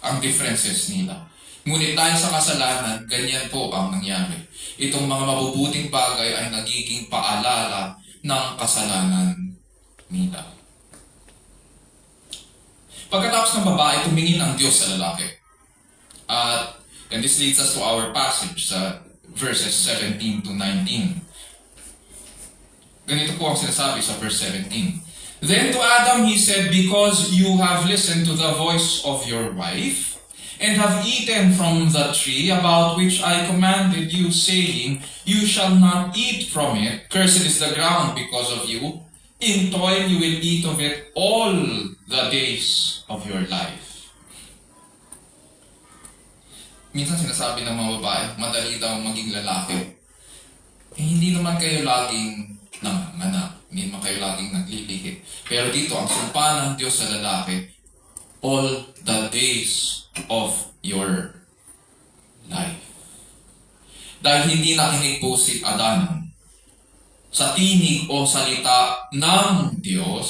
[SPEAKER 3] ang differences nila. Ngunit dahil sa kasalanan, ganyan po ang nangyari. Itong mga mabubuting bagay ay nagiging paalala ng kasalanan nila. Pagkatapos ng babae, tumingin ang Diyos sa lalaki. And this leads us to our passage sa verses 17 to 19. Ganito po ang sinasabi sa verse 17. Then to Adam he said, "Because you have listened to the voice of your wife, and have eaten from the tree about which I commanded you, saying, You shall not eat from it. Cursed is the ground because of you. In toil you will eat of it all the days of your life." Minsan sinasabi ng mga babae, madali daw maging lalaki. Hindi naman kayo laging nanganak. Hindi naman kayo laging naglilihi. Pero dito, ang sumpa ng Diyos sa lalaki, all the days of your life. Dahil hindi nakinig po si Adan sa tinig o salita ng Diyos,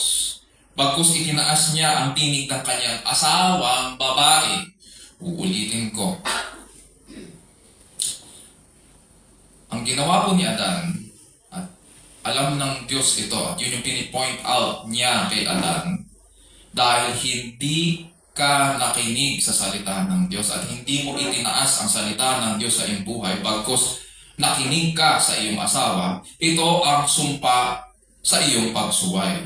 [SPEAKER 3] bagkus itinaas niya ang tinig ng kanyang asawang babae. Uulitin ko. Ang ginawa po ni Adan, alam ng Diyos ito, at yun yung pinipoint out niya kay Adan, dahil hindi ka nakinig sa salita ng Diyos at hindi mo itinaas ang salita ng Diyos sa iyong buhay, bagkus nakinig ka sa iyong asawa, ito ang sumpa sa iyong pagsuway.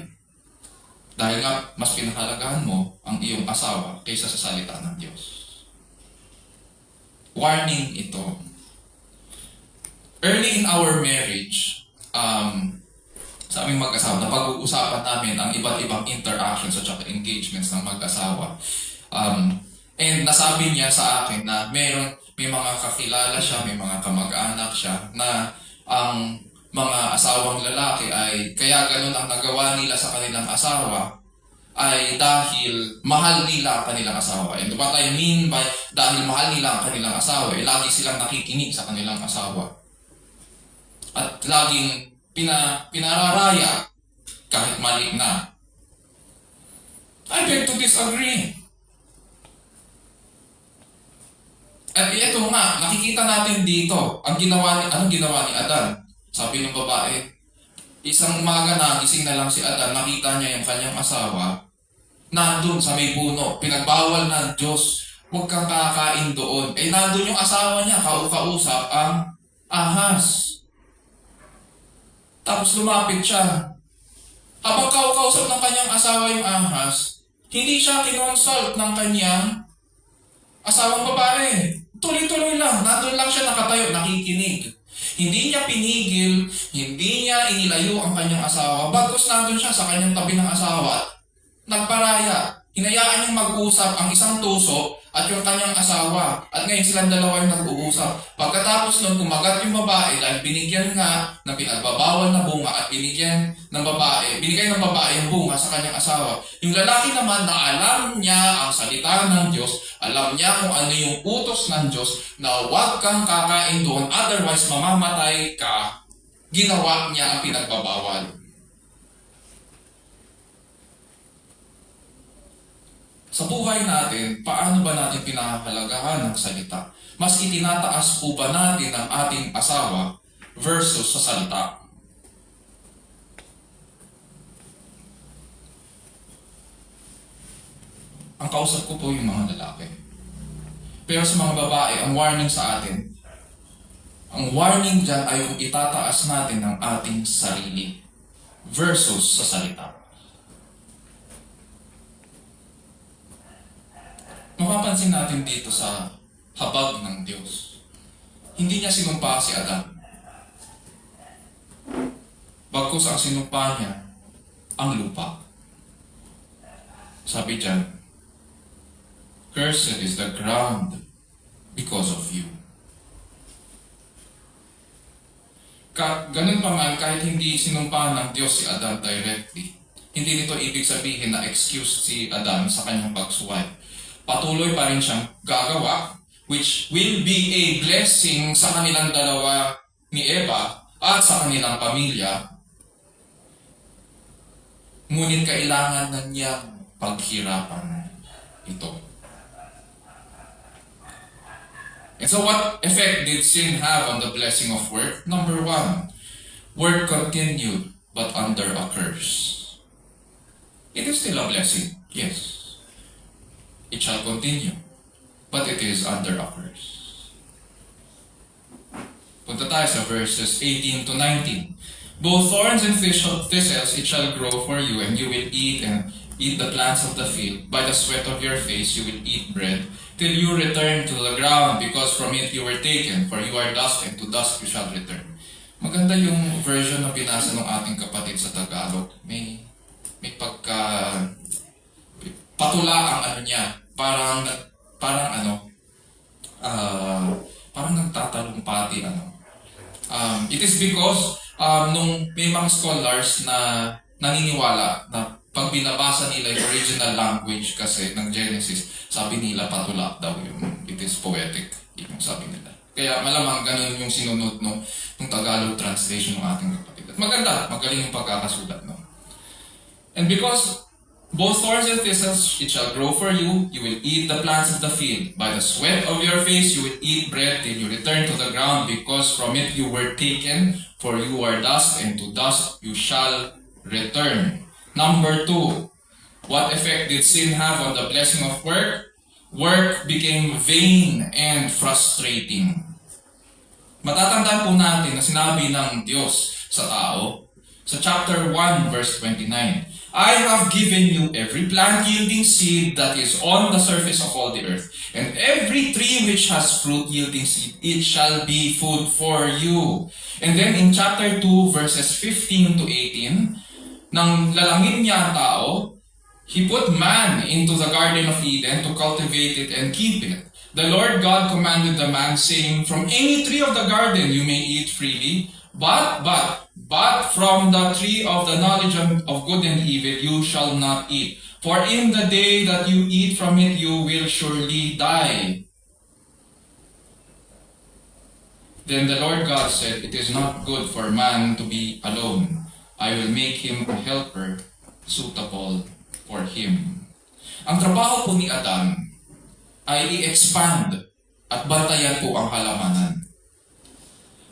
[SPEAKER 3] Dahil nga, mas pinahalagahan mo ang iyong asawa kaysa sa salita ng Diyos. Warning ito. early in our marriage, sa aming mag-asawa, napag-uusapan namin ang iba't ibang interactions at saka engagements ng mag-asawa. And nasabi niya sa akin na may mga kakilala siya, may mga kamag-anak siya na ang mga asawang lalaki ay kaya ganun ang nagawa nila sa kanilang asawa ay dahil mahal nila ang kanilang asawa. And what I mean by dahil mahal nila ang kanilang asawa, ay lagi silang nakikinig sa kanilang asawa. At laging pinararaya kahit mali na. I beg to disagree. At ito nga, nakikita natin dito, anong ginawa ni Adan? Sabi ng babae, isang umaga na, gising na lang si Adan, nakita niya yung kanyang asawa, nandun sa may puno, pinagbawal ng Diyos, huwag kang kakain doon. Eh, nandun yung asawa niya, kausap ang ahas. Tapos lumapit siya. Habang kausap ng kanyang asawa yung ahas, hindi siya kinonsult ng kanyang asawang babae. Tuloy-tuloy lang. Nandun lang siya nakatayo, nakikinig. Hindi niya pinigil, hindi niya inilayo ang kanyang asawa. Bagkus nandun siya sa kanyang tabi ng asawa. Nagparaya. Hinayaan niyang mag-usap ang isang tuso at yung kanyang asawa. At ngayon silang dalawa yung nag-uusap. Pagkatapos nun, kumagat yung babae dahil binigyan nga ng pinagbabawal na bunga at binigyan ng babae yung bunga sa kanyang asawa. Yung lalaki naman na alam niya ang salita ng Diyos, alam niya kung ano yung utos ng Diyos na huwag kang kakain doon, otherwise mamamatay ka, ginawa niya ang pinagbabawal. Sa buhay natin, paano ba natin pinahahalagahan ng salita? Mas itinataas po ba natin ang ating asawa versus sa salita? Ang kausap ko po yung mga lalaki. Pero sa mga babae, ang warning sa atin, ang warning dyan ay kung itataas natin ang ating sarili versus sa salita. Mapapansin natin dito sa habag ng Diyos. Hindi niya sinumpa si Adan. Bagkus ang sinumpa niya, ang lupa. Sabi dyan, cursed is the ground because of you. Ganun pa man, kahit hindi sinumpa ng Diyos si Adan directly, hindi nito ibig sabihin na excuse si Adan sa kanyang pagsuway. Patuloy pa rin siyang gagawa, which will be a blessing sa kanilang dalawa ni Eva at sa kanilang pamilya. Ngunit kailangan na niyang paghirapan ito. And so what effect did sin have on the blessing of work? Number 1, work continued but under a curse. It is still a blessing, yes. It shall continue, but it is under a curse. Punta tayo sa verses 18 to 19. Both thorns and thistles it shall grow for you, and you will eat the plants of the field. By the sweat of your face you will eat bread, till you return to the ground, because from it you were taken, for you are dust, and to dust you shall return. Maganda yung version na binasa ng ating kapatid sa Tagalog. May patula ang ano niya, parang nagtatalumpati it is because nung may mga scholars na naniniwala na pag binabasa nila yung original language kasi ng Genesis, sabi nila patula daw yung it is poetic, yung sabi nila. Kaya malamang ganun yung sinunod ng Tagalog translation ng ating kapatid. At magaling yung pagkakasulat. No? And because both thorns and thistles it shall grow for you, you will eat the plants of the field. By the sweat of your face you will eat bread till you return to the ground, because from it you were taken, for you are dust, and to dust you shall return. Number 2, what effect did sin have on the blessing of work? Work became vain and frustrating. Matatandaan po natin na sinabi ng Diyos sa tao, Sa chapter 1, verse 29, I have given you every plant yielding seed that is on the surface of all the earth, and every tree which has fruit yielding seed, it shall be food for you. And then in chapter 2, verses 15 to 18, nang lalangin niya ang tao, He put man into the Garden of Eden to cultivate it and keep it. The Lord God commanded the man, saying, From any tree of the garden you may eat freely, but from the tree of the knowledge of good and evil you shall not eat. For in the day that you eat from it, you will surely die. Then the Lord God said, It is not good for man to be alone. I will make him a helper suitable for him. Ang trabaho po ni Adam ay i-expand at bantayan po ang halamanan.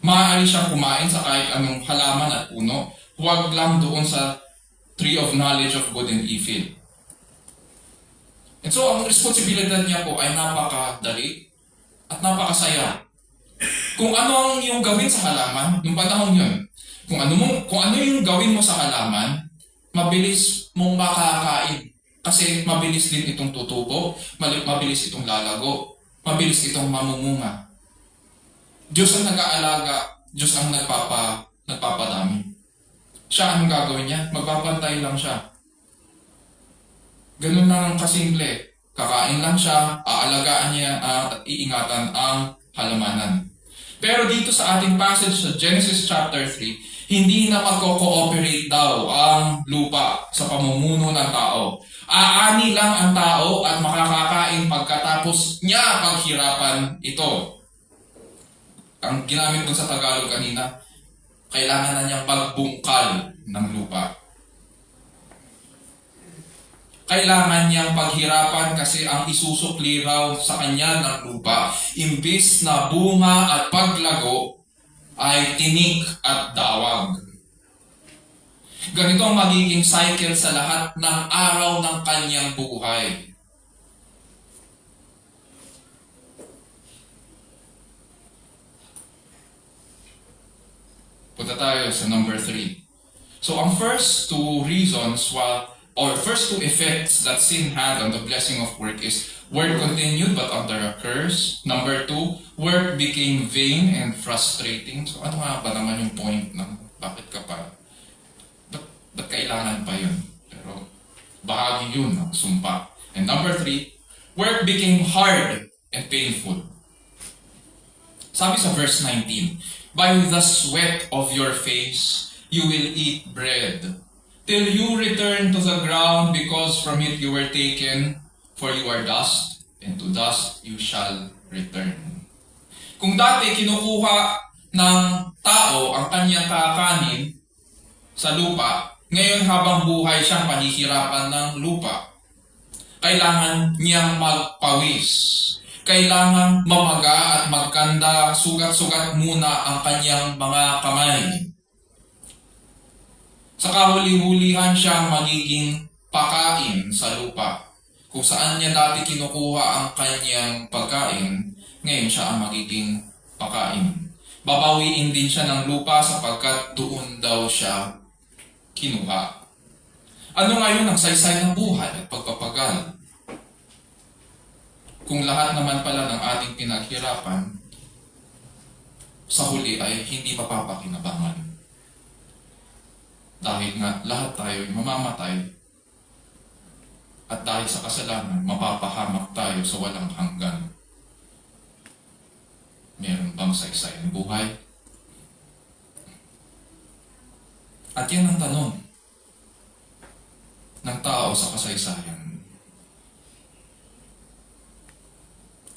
[SPEAKER 3] Maaari siyang kumain sa kahit anong halaman at puno, huwag lang doon sa tree of knowledge of good and evil. And so, ang responsibilidad niya po ay napakadali at napakasaya. Kung ano ang iyong gawin sa halaman, yung panahon yun, kung ano yung gawin mo sa halaman, mabilis mong makakain. Kasi mabilis din itong tutubo, mabilis itong lalago, mabilis itong mamumunga. Diyos ang nag-aalaga, Diyos ang nagpapadami. Siya ang gagawin niya, magpapantay lang siya. Ganun lang ang kasimple. Kakain lang siya, aalagaan niya at iingatan ang halamanan. Pero dito sa ating passage sa Genesis chapter 3, hindi na magko-cooperate daw ang lupa sa pamumuno ng tao. Aani lang ang tao at makakakain pagkatapos niya paghirapan ito. Ang ginamit ko sa Tagalog kanina, kailangan na niyang pagbungkal ng lupa. Kailangan niyang paghirapan kasi ang isusukli raw sa kanya ng lupa, imbis na bunga at paglago, ay tinik at dawag. Ganito ang magiging cycle sa lahat ng araw ng kanyang buhay. Punta tayo sa number 3. So ang first two reasons first two effects that sin had on the blessing of work is work continued but under a curse. Number 2, work became vain and frustrating. So ano nga ba naman yung point ng bakit ka pa? Ba't kailangan pa yun? Pero bahagi yun ng sumpa. And number 3, work became hard and painful. Sabi sa verse 19, By the sweat of your face you will eat bread, till you return to the ground, because from it you were taken, for you are dust, and to dust you shall return. Kung dati kinukuha ng tao ang kanyang kakanin sa lupa, ngayon habang buhay siyang panghihirapan ng lupa. Kailangan niyang magpawis. Kailangan mamaga at magkanda, sugat-sugat muna ang kanyang mga kamay. Sa kahuli-hulihan siyang magiging pakain sa lupa. Kung saan niya dati kinukuha ang kanyang pagkain, ngayon siya ang magiging pakain. Babawiin din siya ng lupa sapagkat doon daw siya kinuha. Ano ngayon ang saysay ng buhay at pagpapagal? Kung lahat naman pala ng ating pinaghirapan, sa huli ay hindi mapapakinabangan. Dahil nga lahat tayo ay mamamatay at dahil sa kasalanan, mapapahamak tayo sa walang hanggan. Meron bang saysay ng buhay? At yan ang tanong ng tao sa kasaysayan.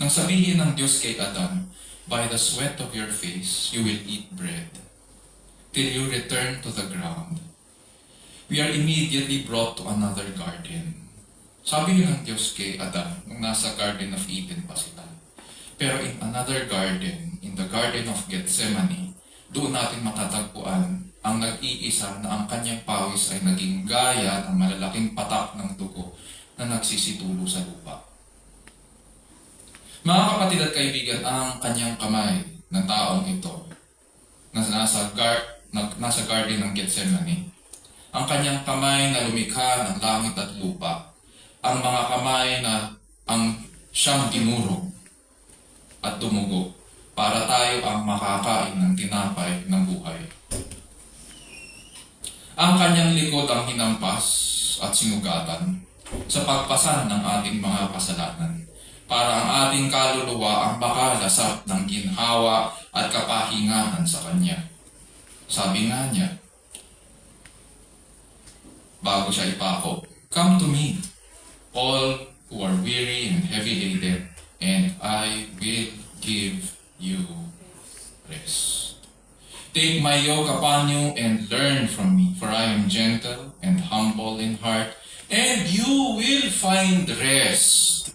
[SPEAKER 3] Nang sabihin ng Diyos kay Adam, By the sweat of your face you will eat bread, till you return to the ground. We are immediately brought to another garden. Sabi ng Diyos kay Adam, nung nasa Garden of Eden pa sila. Pero in another garden, in the Garden of Gethsemane, doon natin matatagpuan ang nag-iisa na ang kanyang pawis ay naging gaya ng malalaking patak ng dugo na nagsisitulo sa lupa. Mga kapatid at kaibigan, ang kanyang kamay ng taong ito na nasa Garden ng Gethsemane Ang kanyang kamay na lumikha ng langit at lupa. Ang mga kamay na ang siyang dinurog at dumugo para tayo ang makakain ng tinapay ng buhay. Ang kanyang likod ang hinampas at sinugatan sa pagpasan ng ating mga kasalanan, para ang ating kaluluwa ang makalasap ng ginhawa at kapahingahan sa Kanya. Sabi nga niya, bago siya ipako, "Come to me, all who are weary and heavy-laden, and I will give you rest. Take my yoke upon you and learn from me, for I am gentle and humble in heart, and you will find rest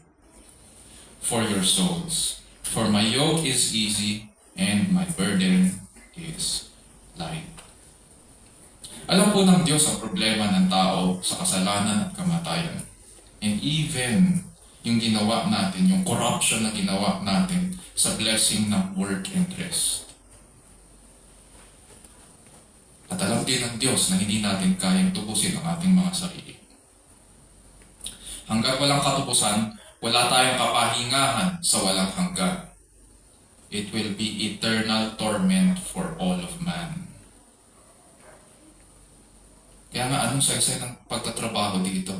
[SPEAKER 3] for your souls. For my yoke is easy and my burden is light." Alam po ng Diyos ang problema ng tao sa kasalanan at kamatayan. And even yung ginawa natin, yung corruption na ginawa natin sa blessing ng work and rest. At alam din ng Diyos na hindi natin kayang tubusin ang ating mga sarili. Hanggang walang katubusan, wala tayong kapahingahan sa walang hanggan. It will be eternal torment for all of man. Kaya nga, anong saysay ng pagtatrabaho dito?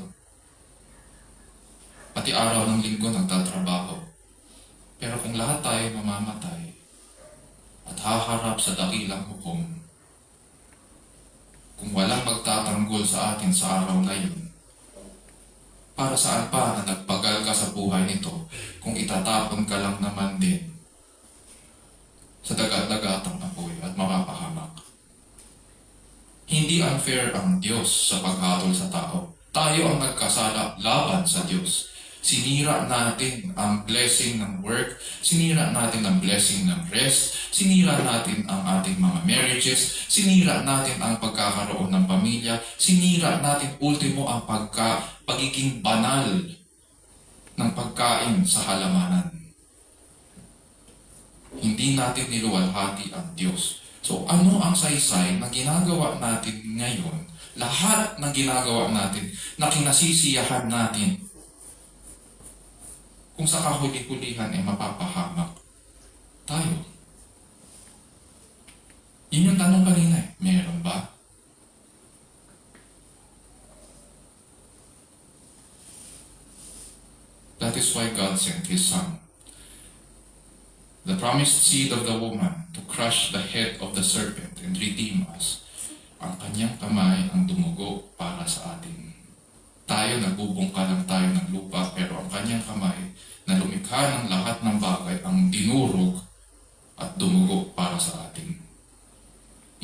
[SPEAKER 3] Pati araw ng linggo nagtatrabaho. Pero kung lahat tayo mamamatay at haharap sa dakilang hukom, kung walang magtatanggol sa atin sa araw na yun, para saan pa na nagpagal ka sa buhay nito kung itatapon ka lang naman din sa dagat-dagatang apoy at mapapahamak? Hindi unfair ang Diyos sa paghatol sa tao. Tayo ang nagkasala laban sa Diyos. Sinira natin ang blessing ng work, sinira natin ang blessing ng rest, sinira natin ang ating mga marriages, sinira natin ang pagkakaroon ng pamilya, sinira natin ultimo ang pagiging banal ng pagkain sa halamanan. Hindi natin niluwalhati ang Diyos. So ano ang saysay na ginagawa natin ngayon? Lahat ng ginagawa natin na kinasisiyahan natin, kung sa kahuli-hulihan ay mapapahamak tayo. Yun yung tanong kanina eh. Meron ba? That is why God sent His Son, the promised seed of the woman, to crush the head of the serpent and redeem us. Ang kanyang kamay ang dumugo para sa atin. Tayo, nagbubungka lang tayo ng lupa, pero ang kanyang kamay na lumikha ng lahat ng bagay ang dinurog at dumugo para sa atin.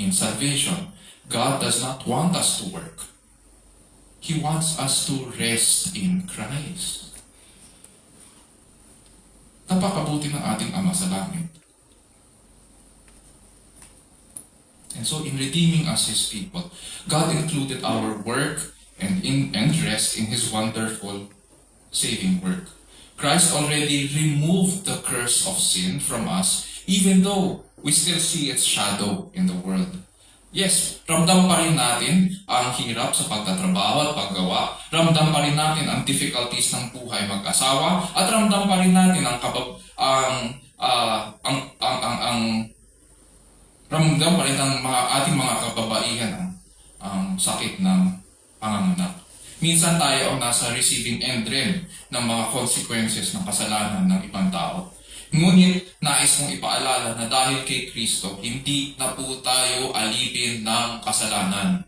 [SPEAKER 3] In salvation, God does not want us to work. He wants us to rest in Christ. Napakabuti ng ating Ama sa langit. And so in redeeming us His people, God included our work and rest in His wonderful saving work. Christ already removed the curse of sin from us, even though we still see its shadow in the world. Yes, ramdam pa rin natin ang hirap sa pagtatrabaho at paggawa. Ramdam pa rin natin ang difficulties ng buhay mag-asawa, at ramdam pa rin natin ramdam pa rin ng ating mga kababaihan ang sakit ng panganganak. Minsan tayo ang nasa receiving end rin ng mga consequences ng kasalanan ng ibang tao. Ngunit nais mong ipaalala na dahil kay Kristo, hindi na po tayo alipin ng kasalanan.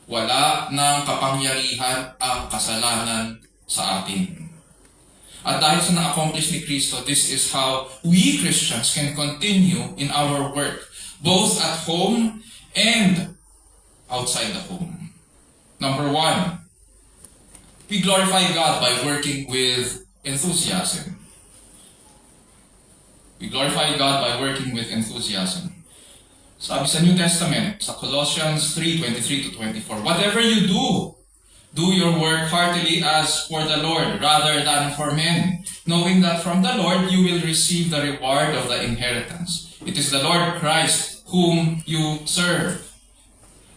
[SPEAKER 3] Wala ng kapangyarihan ang kasalanan sa atin. At dahil sa na-accomplish ni Kristo, this is how we Christians can continue in our work, both at home and outside the home. Number one, we glorify God by working with enthusiasm. We glorify God by working with enthusiasm. Sabi sa New Testament, sa Colossians 3:23-24, whatever you do your work heartily as for the Lord rather than for men, knowing that from the Lord you will receive the reward of the inheritance. It is the Lord Christ whom you serve.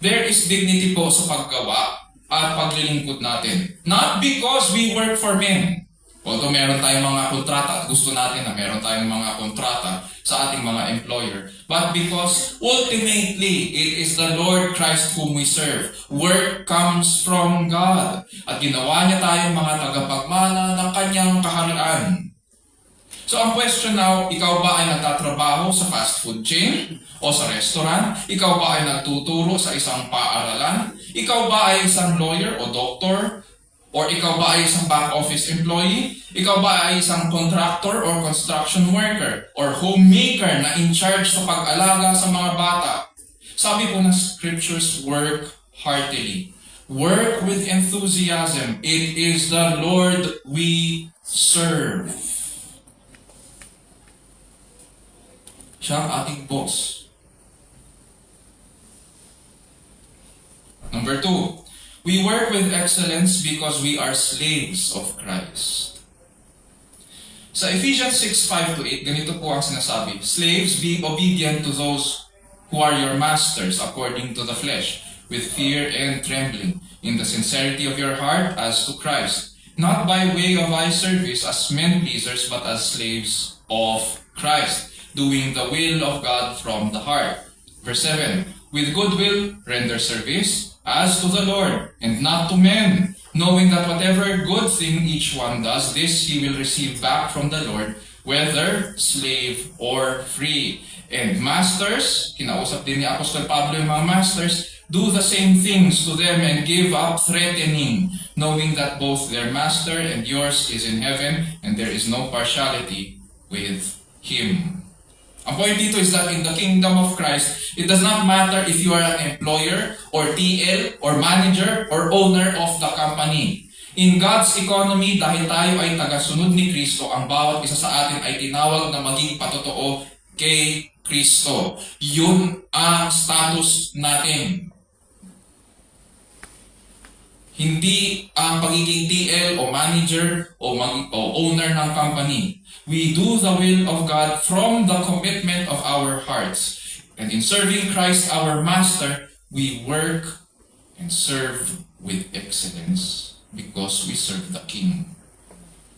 [SPEAKER 3] There is dignity po sa paggawa at paglilingkod natin. Not because we work for men. Although meron tayong mga kontrata at gusto natin na meron tayong mga kontrata sa ating mga employer. But because ultimately, it is the Lord Christ whom we serve. Work comes from God. At ginawa niya tayong mga tagapagmana ng kanyang kaharian. So ang question now, ikaw ba ay nagtatrabaho sa fast food chain o sa restaurant? Ikaw ba ay nagtuturo sa isang paaralan? Ikaw ba ay isang lawyer o doctor? Or ikaw ba ay isang back office employee? Ikaw ba ay isang contractor or construction worker? Or homemaker na in charge sa pag-alaga sa mga bata? Sabi po ng scriptures, work heartily. Work with enthusiasm. It is the Lord we serve. Siya ang ating boss. Number 2, we work with excellence because we are slaves of Christ. Sa Ephesians 6:5-8, ganito po ang sinasabi, slaves, be obedient to those who are your masters according to the flesh, with fear and trembling, in the sincerity of your heart as to Christ, not by way of eye service as men pleasers, but as slaves of Christ, doing the will of God from the heart. Verse 7, with good will render service as to the Lord, and not to men, knowing that whatever good thing each one does, this he will receive back from the Lord, whether slave or free. And masters, kinausap din ni Apostol Pablo yung mga masters, do the same things to them and give up threatening, knowing that both their master and yours is in heaven, and there is no partiality with him. Ang point dito is that in the kingdom of Christ, it does not matter if you are an employer or TL or manager or owner of the company. In God's economy, dahil tayo ay tagasunod ni Kristo, ang bawat isa sa atin ay tinawag na maging patotoo kay Kristo. Yun ang status natin. Hindi ang pagiging TL o manager o owner ng company. We do the will of God from the commitment of our hearts. And in serving Christ our Master, we work and serve with excellence because we serve the King.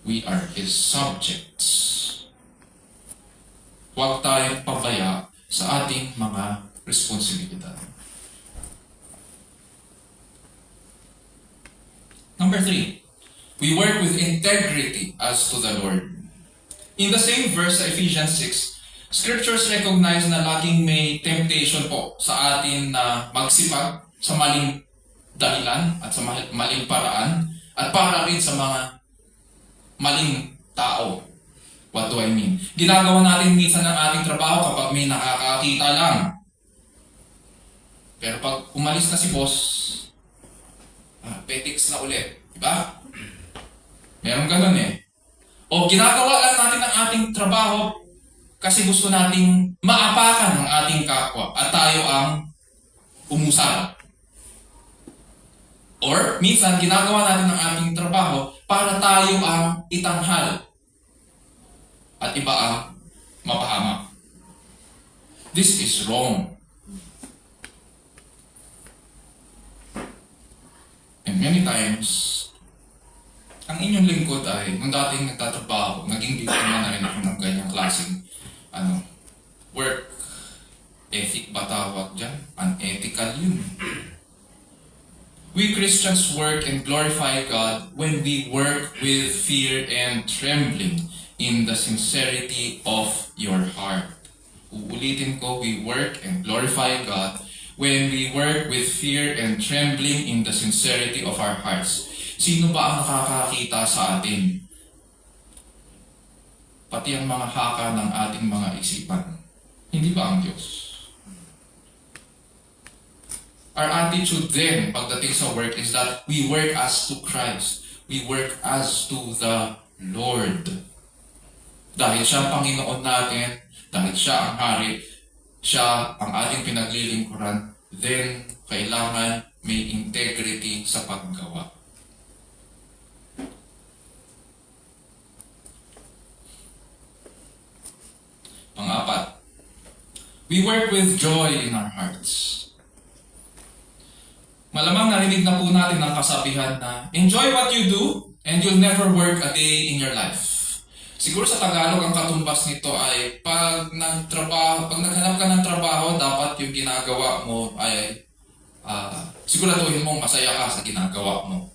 [SPEAKER 3] We are His subjects. Huwag tayong pabaya sa ating mga responsibilidad. Number 3, we work with integrity as to the Lord. In the same verse sa Ephesians 6, scriptures recognize na laging may temptation po sa atin na magsipag sa maling dahilan at sa maling paraan at para rin sa mga maling tao. What do I mean? Ginagawa natin minsan ang ating trabaho kapag may nakakakita lang. Pero pag umalis na si boss, petics na ulit. Diba? Meron ganun eh. O ginagawa lang natin ang ating trabaho kasi gusto nating maapakan ng ating kapwa at tayo ang umusal. Or minsan ginagawa natin ang ating trabaho para tayo ang itanghal at iba ang mapahamak. This is wrong. And many times, ang inyong lingkod ay, nung dating nagtatrabaho, naging biktima na rin ako ng ganyang klaseng work ethic ba tawag dyan? Unethical yun. We Christians work and glorify God when we work with fear and trembling in the sincerity of your heart. Uulitin ko, we work and glorify God when we work with fear and trembling in the sincerity of our hearts. Sino ba ang nakakakita sa atin? Pati ang mga haka ng ating mga isipan. Hindi ba ang Diyos? Our attitude then, pagdating sa work, is that we work as to Christ. We work as to the Lord. Dahil siya ang Panginoon natin, dahil siya ang hari, siya ang ating pinaglilingkuran, then kailangan may integrity sa paggawa. Pang-apat, we work with joy in our hearts. narinig na po natin ang kasabihan na enjoy what you do and you'll never work a day in your life. Siguro sa Tagalog, ang katumbas nito ay pag naghanap ka ng trabaho, dapat yung ginagawa mo ay siguraduhin mong masaya ka sa ginagawa mo.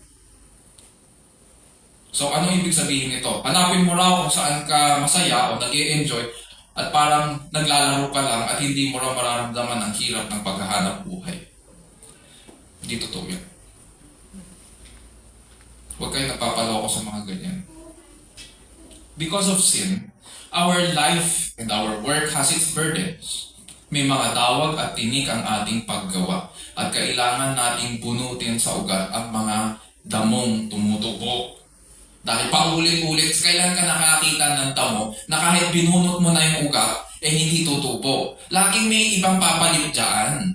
[SPEAKER 3] So, ano ibig sabihin nito? Hanapin mo raw kung saan ka masaya o nag-i-enjoy at parang naglalaro ka lang at hindi mo raw mararamdaman ang hirap ng paghahanap buhay. Hindi totoo yan. Huwag kayo napapaloko sa mga ganyan. Because of sin, our life and our work has its burdens. May mga tawag at tinik ang ating paggawa at kailangan nating bunutin sa ugat ang mga damong tumutubo. Dahil paulit-ulit, kailan ka nakakita ng damo na kahit binunot mo na yung ugat, hindi tutubo. Laging may ibang papalit dyan.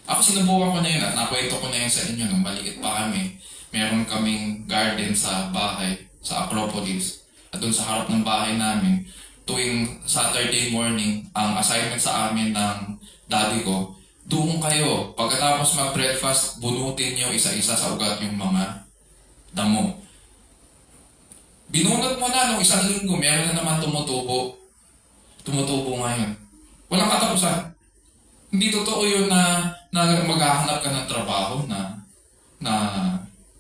[SPEAKER 3] Ako sinubukan ko na yun at nakwento ko na yun sa inyo nung maliit pa kami. Meron kaming garden sa bahay, sa Acropolis. At doon sa harap ng bahay namin, tuwing Saturday morning, ang assignment sa amin ng daddy ko, doon kayo. Pagkatapos mag-breakfast, bunutin nyo isa-isa sa ugat yung mga damo. Binunot mo na nung isang linggo, meron na naman tumutubo. Tumutubo ngayon. Walang katapusan. Hindi totoo yun na maghahanap ka ng trabaho na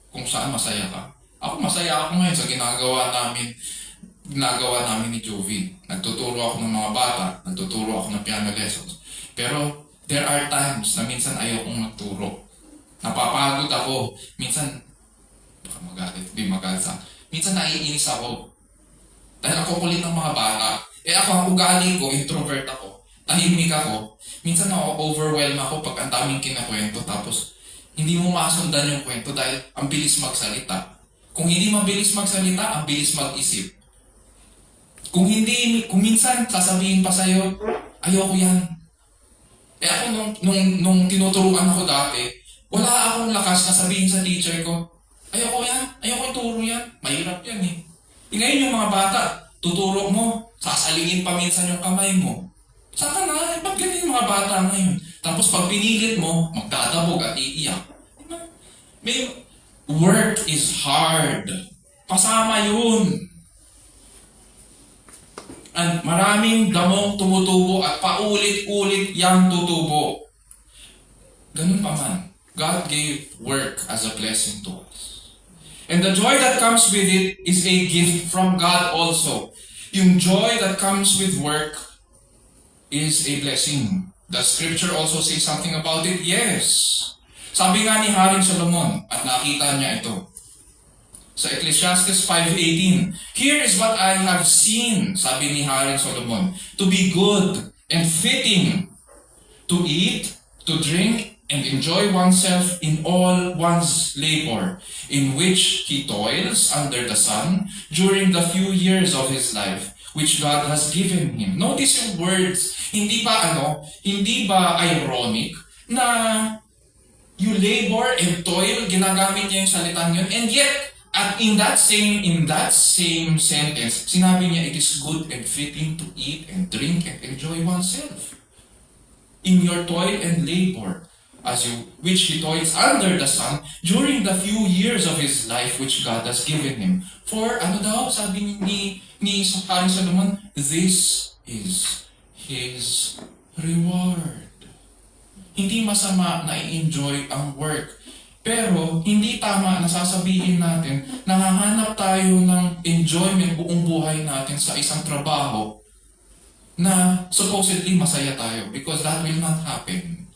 [SPEAKER 3] kung saan masaya ka. Ako masaya ako ngayon sa ginagawa namin ni Jovi. Nagtuturo ako ng mga bata, nagtuturo ako ng piano lessons. Pero there are times na minsan ayokong magturo. Napapagod ako. Minsan, baka magalit, di magalit. Minsan naiinis ako. Dahil ako kulit ng mga bata. Ako ang ugali ko, introvert ako. Tahimik ako. Minsan na-overwhelm ako pag ang daming kinakwento tapos hindi mo masundan yung kwento dahil ang bilis magsalita. Kung hindi mabilis magsalita, ang bilis mag-isip. Kung minsan sasabihin pa sa'yo, ayoko yan. Ako nung tinuturuan ako dati, wala akong lakas na sabihin sa teacher ko, ayoko yan. Ayoko ituro yan. Mahirap yan eh. Ngayon yung mga bata, tuturo mo, sasalingin pa minsan yung kamay mo. Saan ka na? Ba't ganyan yung mga bata ngayon? Tapos pag pinilit mo, magdadabog at iiyak. Work is hard. Pasama yun. At maraming damong tumutubo at paulit-ulit yang tutubo. Ganun pa man. God gave work as a blessing to us. And the joy that comes with it is a gift from God also. Yung joy that comes with work is a blessing. The scripture also says something about it. Yes. Sabi nga ni Haring Solomon, at nakita niya ito. Sa Ecclesiastes 5:18, here is what I have seen, sabi ni Haring Solomon, to be good and fitting, to eat, to drink, and enjoy oneself in all one's labor, in which he toils under the sun during the few years of his life, which God has given him. Notice yung words, hindi ba ironic na you labor and toil, ginagamit niya yung salitang yun, and yet, at in that same sentence, sinabi niya, it is good and fitting to eat and drink and enjoy oneself. In your toil and labor, which he toils under the sun during the few years of his life which God has given him. For, sabi ni Haring Solomon, this is his reward. Hindi masama na i-enjoy ang work. Pero, hindi tama na sasabihin natin na hahanap tayo ng enjoyment buong buhay natin sa isang trabaho na supposedly masaya tayo because that will not happen.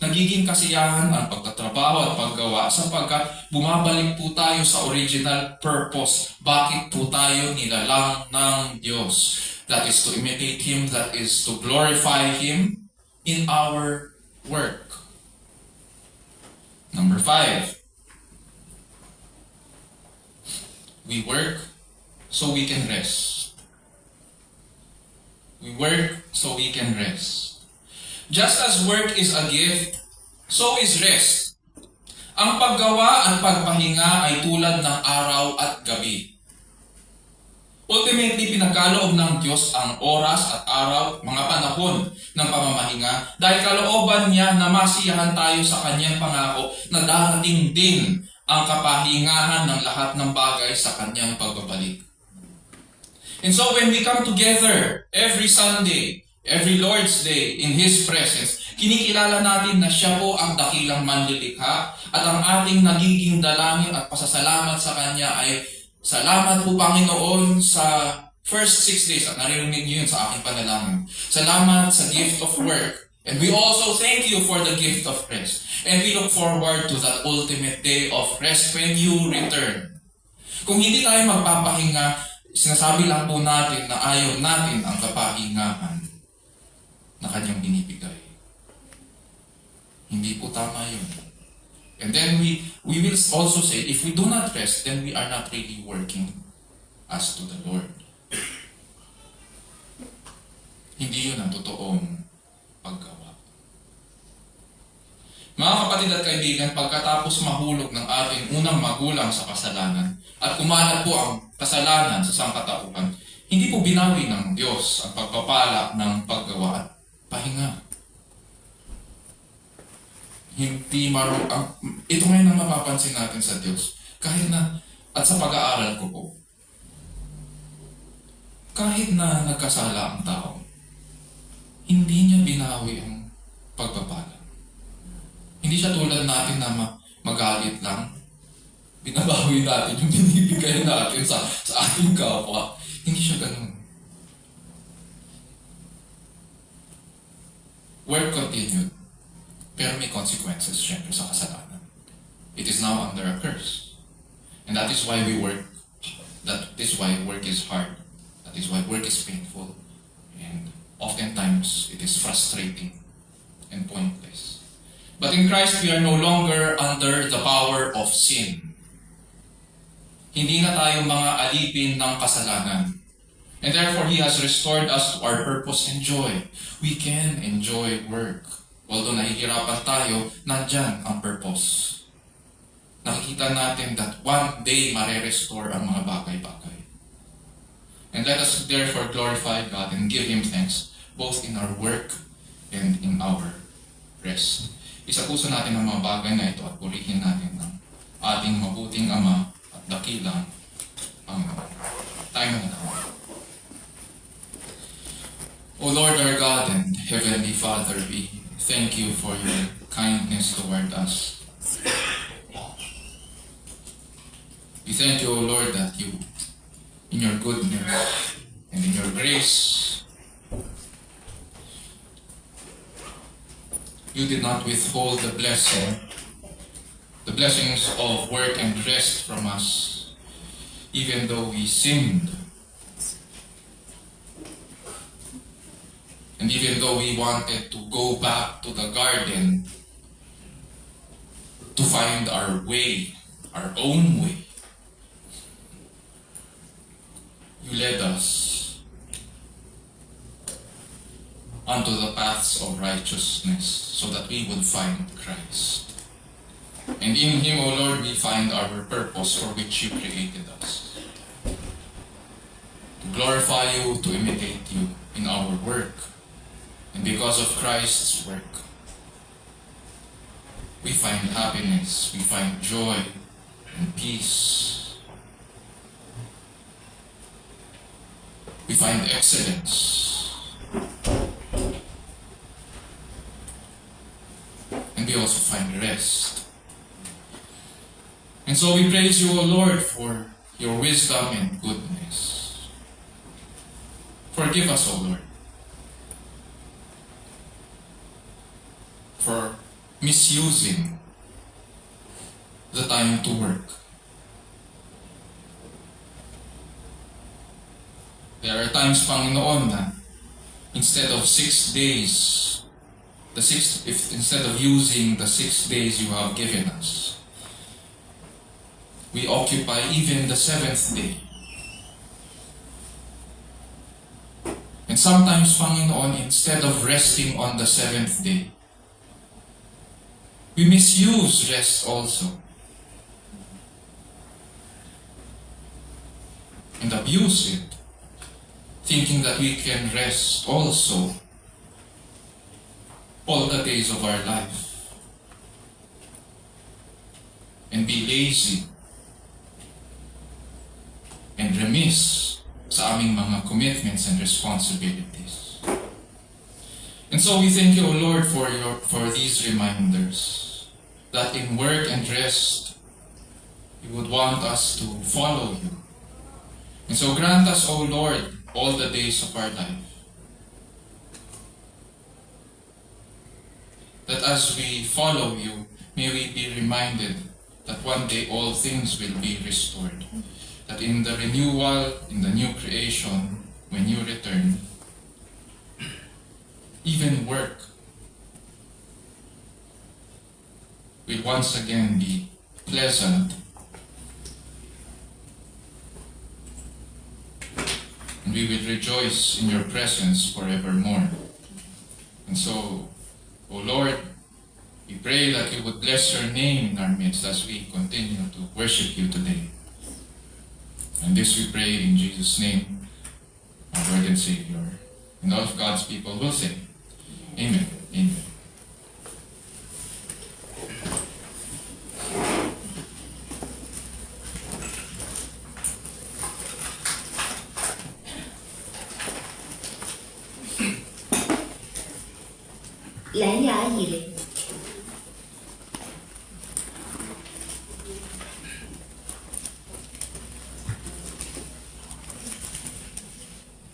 [SPEAKER 3] Nagiging kasiyahan ang pagtatrabaho at paggawa sapagkat bumabalik po tayo sa original purpose. Bakit po tayo nilalang ng Diyos? That is to imitate Him, that is to glorify Him in our work. Number 5. We work so we can rest. We work so we can rest. Just as work is a gift, so is rest. Ang paggawa at pagpahinga ay tulad ng araw at gabi. Ultimately, pinagkaloob ng Diyos ang oras at araw, mga panahon ng pamamahinga dahil kalooban niya na masiyahan tayo sa kanyang pangako na darating din ang kapahingahan ng lahat ng bagay sa kanyang pagbabalik. And so when we come together every Sunday, every Lord's Day in His presence, kinikilala natin na siya po ang dakilang manlilikha at ang ating nagiging dalangin at pasasalamat sa Kanya ay, salamat po Panginoon sa first 6 days, at naririnig niyo yun sa aking panalangin. Salamat sa gift of work. And we also thank you for the gift of rest. And we look forward to that ultimate day of rest when you return. Kung hindi tayo magpapahinga, sinasabi lang po natin na ayaw natin ang kapahingahan na kanyang binibigay. Hindi po tama yun. And then we will also say, if we do not rest, then we are not really working as to the Lord. Hindi yun ang totoong paggawa. Mga kapatid at kaibigan, pagkatapos mahulog ng ating unang magulang sa kasalanan at kumalat po ang kasalanan sa sangkatauhan, hindi po binawi ng Diyos ang pagpapala ng paggawa at pahinga. Hindi ito ngayon ang mapapansin natin sa Diyos. Kahit na, at sa pag-aaral ko po, kahit na nagkasala ang tao, hindi niya binawi ang pagpapala. Hindi siya tulad natin na magalit lang. Binabawi natin yung binibigay natin sa ating kapwa. Hindi siya ganun. Work continued. Pero may consequences, syempre, sa kasalanan. It is now under a curse. And that is why we work. That is why work is hard. That is why work is painful. And oftentimes, it is frustrating and pointless. But in Christ, we are no longer under the power of sin. Hindi na tayo mga alipin ng kasalanan. And therefore, He has restored us to our purpose and joy. We can enjoy work. Although nahihirapan tayo, nandyan ang purpose. Nakikita natin that one day mare-restore ang mga bagay-bagay. And let us therefore glorify God and give Him thanks both in our work and in our rest. Isapuso natin ang mga bagay na ito at purihin natin ang ating mabuting Ama at dakilang Panginoon. Tayo na naman. O Lord our God and Heavenly Father, we thank you for your kindness toward us. We thank you, O Lord, that you, in your goodness and in your grace, you did not withhold the blessings of work and rest from us, even though we sinned. And even though we wanted to go back to the garden to find our way, our own way, you led us onto the paths of righteousness so that we would find Christ. And in Him, O Lord, we find our purpose for which you created us. To glorify you, to imitate you in our work. And because of Christ's work, we find happiness, we find joy and peace. We find excellence. And we also find rest. And so we praise you, O Lord, for your wisdom and goodness. Forgive us, O Lord, for misusing the time to work. There are times, Panginoon, na instead of 6 days, instead of using the 6 days you have given us, we occupy even the 7th day. And sometimes, Panginoon, instead of resting on the 7th day, we misuse rest also. And abuse it. thinking that we can rest also all the days of our life and be lazy and remiss sa aming mga commitments and responsibilities. And so we thank you, O Lord, for these reminders that in work and rest, you would want us to follow you. And so grant us, O Lord, all the days of our life, that as we follow you, may we be reminded that one day all things will be restored. That in the renewal, in the new creation, when you return, even work will once again be pleasant. And we will rejoice in your presence forevermore. And so, O Lord, we pray that you would bless your name in our midst as we continue to worship you today. And this we pray in Jesus' name, our Lord and Savior. And all of God's people will say, Amen. Amen.
[SPEAKER 5] 蓝牙以灵。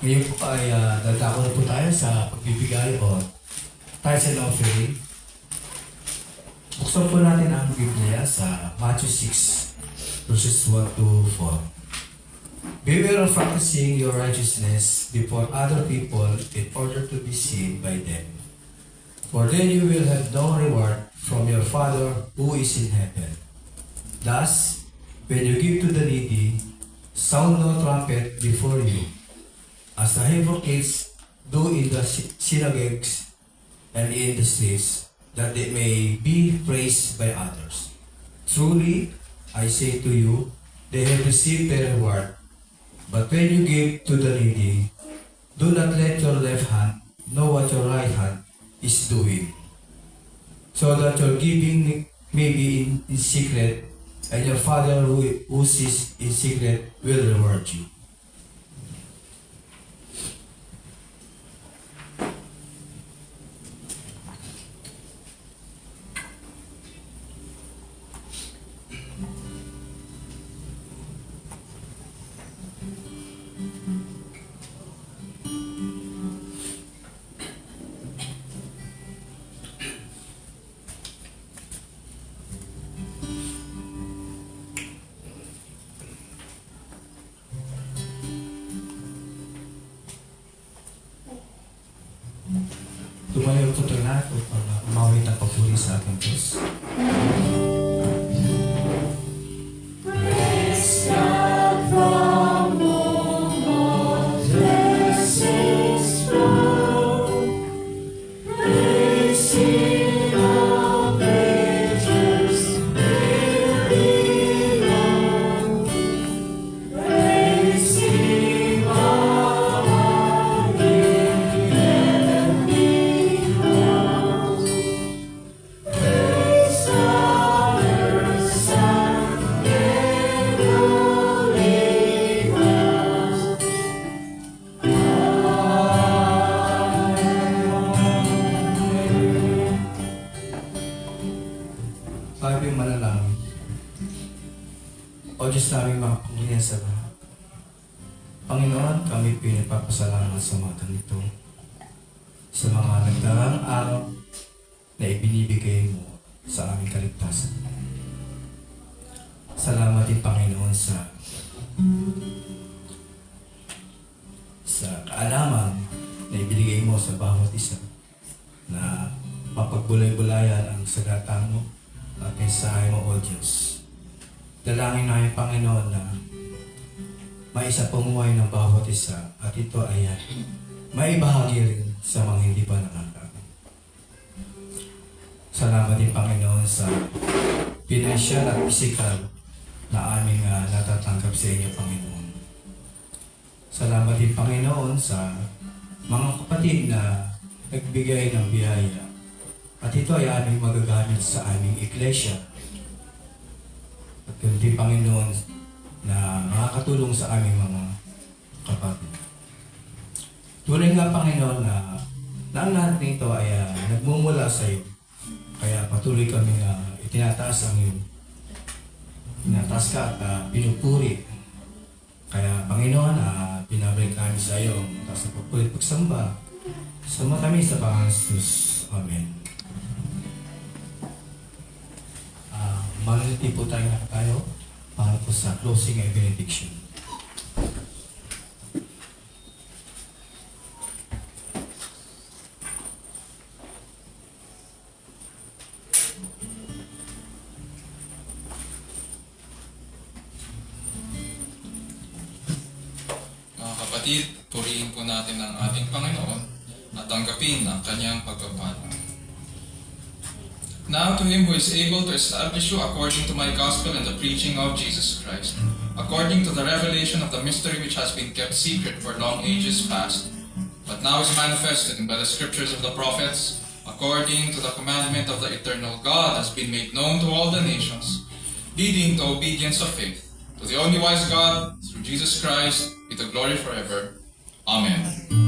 [SPEAKER 1] Ngayon po ay dadako na po tayo sa pagbibigay o tithes and offering. Buksan po natin ang Biblia sa Matthew 6, verses 1 to 4. Beware of practicing your righteousness before other people in order to be seen by them. For then you will have no reward from your Father who is in heaven. Thus, when you give to the needy, sound no trumpet before you, as the hypocrites do in the synagogues and in the streets, that they may be praised by others. Truly, I say to you, they have received their reward. But when you give to the needy, do not let your left hand know what your right hand is doing, so that your giving may be in secret, and your Father who sees in secret will reward you. Tumayo po ito na para umawit ang papuri sa ating Diyos. Sabi yung manalangin, O Diyos namin mga pangilihan sa lahat. Panginoon, kami pinagpapasalamat sa mga ganito, sa mga nagdarang araw na ibinibigay mo sa aming kaligtasan. Salamat din, Panginoon, sa kaalaman na ibinigay mo sa bawat isa, na mapagbulay-bulayan ang sagata mo at mensahe mo, O Diyos. Dalangin namin, Panginoon, na maisa pamuhay ng bawat isa at ito ay maibahagi rin sa mga hindi pa nakakaroon. Salamat din, Panginoon, sa pinansyal at pisikal na aming natatanggap sa inyo, Panginoon. Salamat din, Panginoon, sa mga kapatid na nagbigay ng biyaya. At ito ay aming magagamit sa aming iglesia. At kundi, Panginoon, na makakatulong sa aming mga kapatid. Tunay nga, Panginoon, na ang lahat nito ay nagmumula sa iyo. Kaya patuloy kami na itinataas ang iyong tinataas ka at pinupuri. Kaya, Panginoon, pinabalik kami sa iyo ang taas na pagpulit pagsamba. Sama kami sa Panginoon Jesus. Amen. Mananati po tayo para po sa closing and benediction.
[SPEAKER 3] Mga kapatid, purihin po natin ang ating Panginoon at tanggapin ang kanyang pagpapala. Now to him who is able to establish you according to my gospel and the preaching of Jesus Christ, according to the revelation of the mystery which has been kept secret for long ages past, but now is manifested by the scriptures of the prophets, according to the commandment of the eternal God, has been made known to all the nations, leading to obedience of faith, to the only wise God, through Jesus Christ, be the glory forever. Amen.